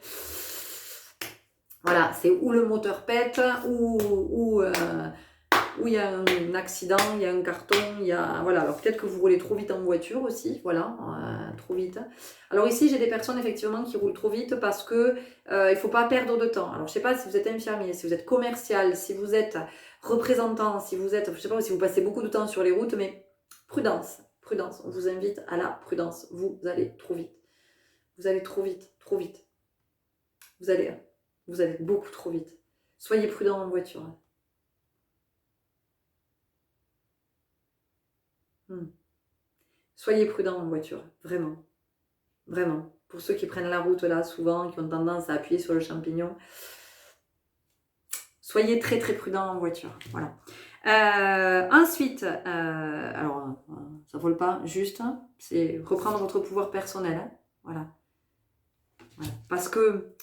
voilà, c'est où le moteur pète, ou il y a un accident, il y a un carton, voilà. Alors peut-être que vous roulez trop vite en voiture aussi, voilà, trop vite. Alors ici, j'ai des personnes effectivement qui roulent trop vite parce que il faut pas perdre de temps. Alors je sais pas si vous êtes infirmier, si vous êtes commercial, si vous êtes représentant, si vous êtes, je sais pas, si vous passez beaucoup de temps sur les routes, mais prudence, on vous invite à la prudence. Vous allez trop vite. Vous allez trop vite. Vous allez beaucoup trop vite. Soyez prudent en voiture. Soyez prudent en voiture, vraiment. Vraiment. Pour ceux qui prennent la route là, souvent, qui ont tendance à appuyer sur le champignon, soyez très très prudent en voiture. Voilà. Ensuite, alors, ça vole pas, juste, c'est reprendre votre pouvoir personnel. Hein, voilà. Parce que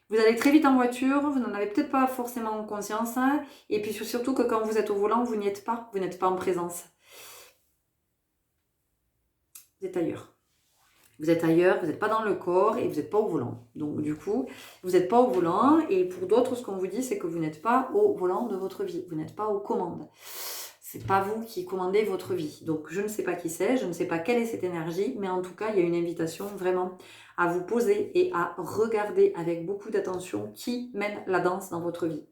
vous allez très vite en voiture, vous n'en avez peut-être pas forcément conscience, hein, et puis surtout que quand vous êtes au volant, vous n'êtes pas en présence. Vous êtes ailleurs. Vous n'êtes pas dans le corps et vous n'êtes pas au volant. Donc du coup, vous n'êtes pas au volant, et pour d'autres, ce qu'on vous dit, c'est que vous n'êtes pas au volant de votre vie, vous n'êtes pas aux commandes. C'est pas vous qui commandez votre vie. Donc je ne sais pas qui c'est, je ne sais pas quelle est cette énergie, mais en tout cas, il y a une invitation vraiment à vous poser et à regarder avec beaucoup d'attention qui mène la danse dans votre vie.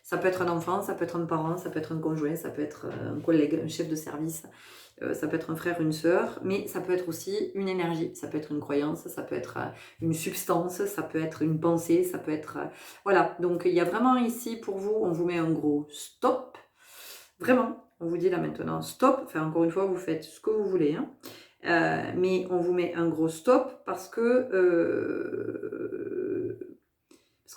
Ça peut être un enfant, ça peut être un parent, ça peut être un conjoint, ça peut être un collègue, un chef de service, ça peut être un frère, une sœur, mais ça peut être aussi une énergie, ça peut être une croyance, ça peut être une substance, ça peut être une pensée, ça peut être... voilà, donc il y a vraiment ici pour vous, on vous met un gros stop. Vraiment, on vous dit là maintenant stop. Enfin, encore une fois, vous faites ce que vous voulez. Hein. Mais on vous met un gros stop parce que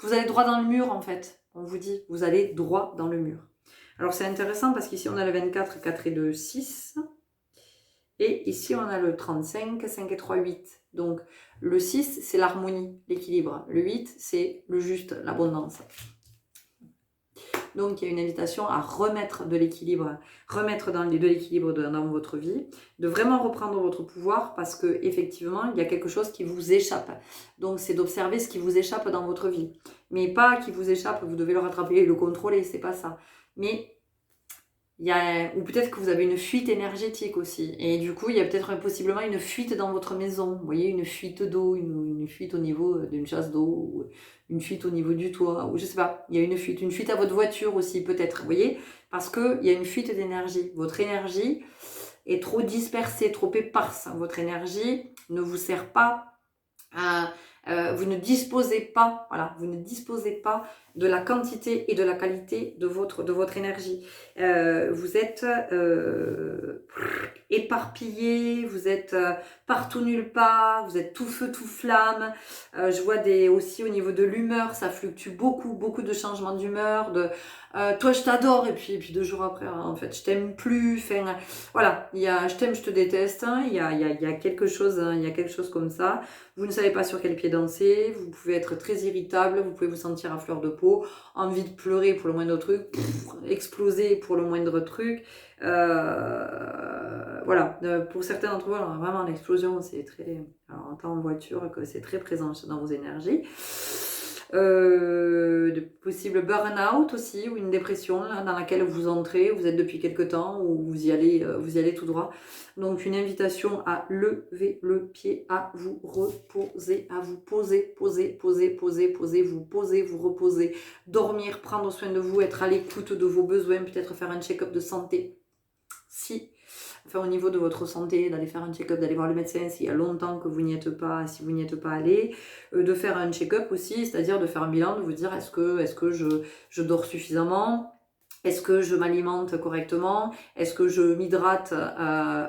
vous allez droit dans le mur en fait. On vous dit, vous allez droit dans le mur. Alors c'est intéressant parce qu'ici on a le 24, 4 et 2, 6. Et ici on a le 35, 5 et 3, 8. Donc le 6 c'est l'harmonie, l'équilibre. Le 8 c'est le juste, l'abondance. Donc, il y a une invitation à remettre de l'équilibre, de l'équilibre dans votre vie, de vraiment reprendre votre pouvoir parce que effectivement, il y a quelque chose qui vous échappe. Donc, c'est d'observer ce qui vous échappe dans votre vie. Mais pas qui vous échappe, vous devez le rattraper et le contrôler, c'est pas ça. Mais ou peut-être que vous avez une fuite énergétique aussi. Et du coup, il y a peut-être possiblement une fuite dans votre maison. Vous voyez, une fuite d'eau, une fuite au niveau d'une chasse d'eau, ou une fuite au niveau du toit, ou je sais pas. Il y a une fuite à votre voiture aussi, peut-être. Vous voyez, parce qu'il y a une fuite d'énergie. Votre énergie est trop dispersée, trop éparse. Votre énergie ne vous sert pas à... vous ne disposez pas, de la quantité et de la qualité de votre énergie. Vous êtes éparpillé, vous êtes partout nulle part, vous êtes tout feu, tout flamme. Je vois aussi au niveau de l'humeur, ça fluctue beaucoup, beaucoup de changements d'humeur, toi je t'adore et puis 2 jours après en fait je t'aime plus. Enfin, voilà, il y a je t'aime, je te déteste, hein, il y a quelque chose, hein, il y a quelque chose comme ça. Vous ne savez pas sur quel pied danser, vous pouvez être très irritable, vous pouvez vous sentir à fleur de peau, envie de pleurer pour le moindre truc, exploser pour le moindre truc. Voilà, pour certains d'entre vous, alors vraiment l'explosion, c'est très, alors en temps en voiture, que c'est très présent dans vos énergies. De possibles burn-out aussi, ou une dépression là, dans laquelle vous entrez, vous êtes depuis quelque temps, ou vous y allez tout droit. Donc une invitation à lever le pied, à vous reposer, à vous poser, vous reposer, dormir, prendre soin de vous, être à l'écoute de vos besoins, peut-être faire un check-up de santé. Enfin, au niveau de votre santé, d'aller faire un check-up, d'aller voir le médecin s'il y a longtemps que vous n'y êtes pas, si vous n'y êtes pas allé, de faire un check-up aussi, c'est-à-dire de faire un bilan, de vous dire est-ce que je dors suffisamment, est-ce que je m'alimente correctement, est-ce que je m'hydrate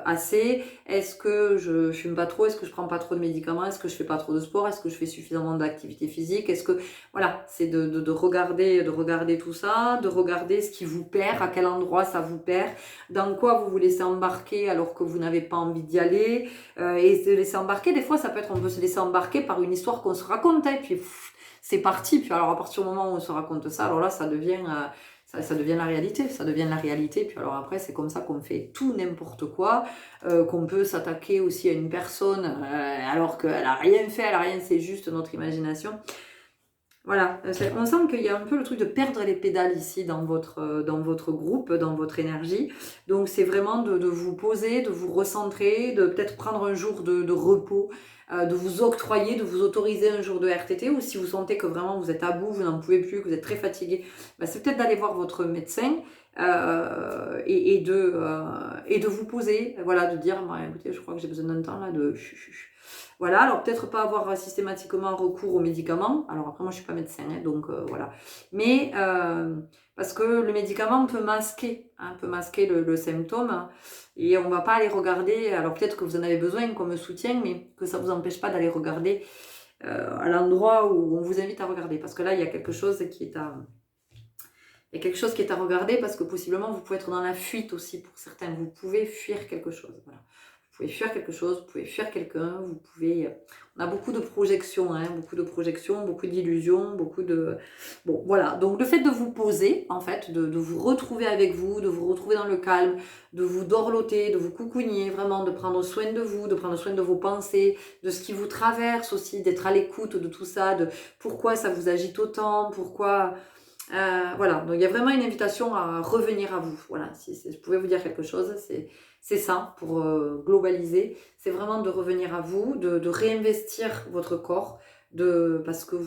assez, est-ce que je fume pas trop, est-ce que je prends pas trop de médicaments, est-ce que je fais pas trop de sport, est-ce que je fais suffisamment d'activité physique, est-ce que voilà, c'est de regarder tout ça, de regarder ce qui vous perd, à quel endroit ça vous perd, dans quoi vous vous laissez embarquer alors que vous n'avez pas envie d'y aller, et se laisser embarquer, des fois ça peut être, on peut se laisser embarquer par une histoire qu'on se raconte, et puis c'est parti, puis alors à partir du moment où on se raconte ça, alors là ça devient la réalité, puis alors après c'est comme ça qu'on fait tout n'importe quoi, qu'on peut s'attaquer aussi à une personne alors qu'elle a rien fait, c'est juste notre imagination. Voilà, on sent qu'il y a un peu le truc de perdre les pédales ici dans votre groupe, dans votre énergie. Donc c'est vraiment de vous poser, de vous recentrer, de peut-être prendre un jour de repos, de vous octroyer, de vous autoriser un jour de RTT, ou si vous sentez que vraiment vous êtes à bout, vous n'en pouvez plus, que vous êtes très fatigué, bah, c'est peut-être d'aller voir votre médecin et de vous poser, voilà, de dire, bah, écoutez, je crois que j'ai besoin d'un temps là de... Voilà, alors peut-être pas avoir systématiquement recours aux médicaments. Alors après, moi, je suis pas médecin, hein, donc voilà. Mais parce que le médicament peut masquer, le symptôme, hein, et on va pas aller regarder. Alors peut-être que vous en avez besoin comme soutien, mais que ça vous empêche pas d'aller regarder à l'endroit où on vous invite à regarder. Parce que là, il y a quelque chose qui est à... Il y a quelque chose qui est à regarder parce que possiblement vous pouvez être dans la fuite aussi pour certains. Vous pouvez fuir quelque chose. Voilà. Vous pouvez fuir quelque chose, vous pouvez fuir quelqu'un, vous pouvez... On a beaucoup de projections, hein, beaucoup d'illusions, beaucoup de... Bon, voilà. Donc le fait de vous poser, en fait, de vous retrouver avec vous, de vous retrouver dans le calme, de vous dorloter, de vous coucougner, vraiment, de prendre soin de vous, de prendre soin de vos pensées, de ce qui vous traverse aussi, d'être à l'écoute de tout ça, de pourquoi ça vous agite autant, pourquoi... voilà, donc il y a vraiment une invitation à revenir à vous. Voilà, si je pouvais vous dire quelque chose, c'est ça, pour globaliser. C'est vraiment de revenir à vous, de réinvestir votre corps, parce que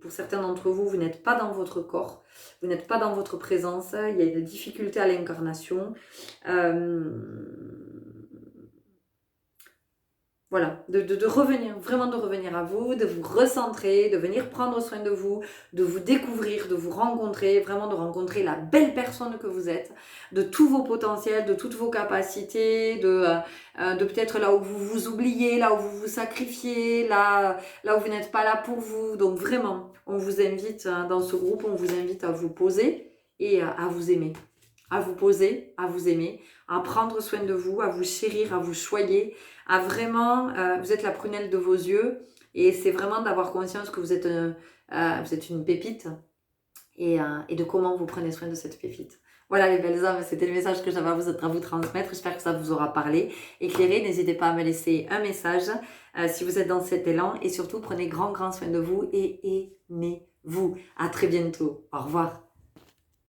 pour certains d'entre vous, vous n'êtes pas dans votre corps, vous n'êtes pas dans votre présence, il y a des difficultés à l'incarnation. Voilà, de revenir, vraiment de revenir à vous, de vous recentrer, de venir prendre soin de vous découvrir, de vous rencontrer, vraiment de rencontrer la belle personne que vous êtes, de tous vos potentiels, de toutes vos capacités, de peut-être là où vous vous oubliez, là où vous vous sacrifiez, là où vous n'êtes pas là pour vous. Donc vraiment, on vous invite, dans ce groupe, on vous invite à vous poser et à vous aimer. À vous poser, à vous aimer, à prendre soin de vous, à vous chérir, à vous choyer, à vraiment, vous êtes la prunelle de vos yeux, et c'est vraiment d'avoir conscience que vous êtes une pépite, et de comment vous prenez soin de cette pépite. Voilà les belles âmes, c'était le message que j'avais à vous transmettre. J'espère que ça vous aura parlé, éclairé. N'hésitez pas à me laisser un message si vous êtes dans cet élan, et surtout prenez grand soin de vous et aimez-vous. À très bientôt. Au revoir.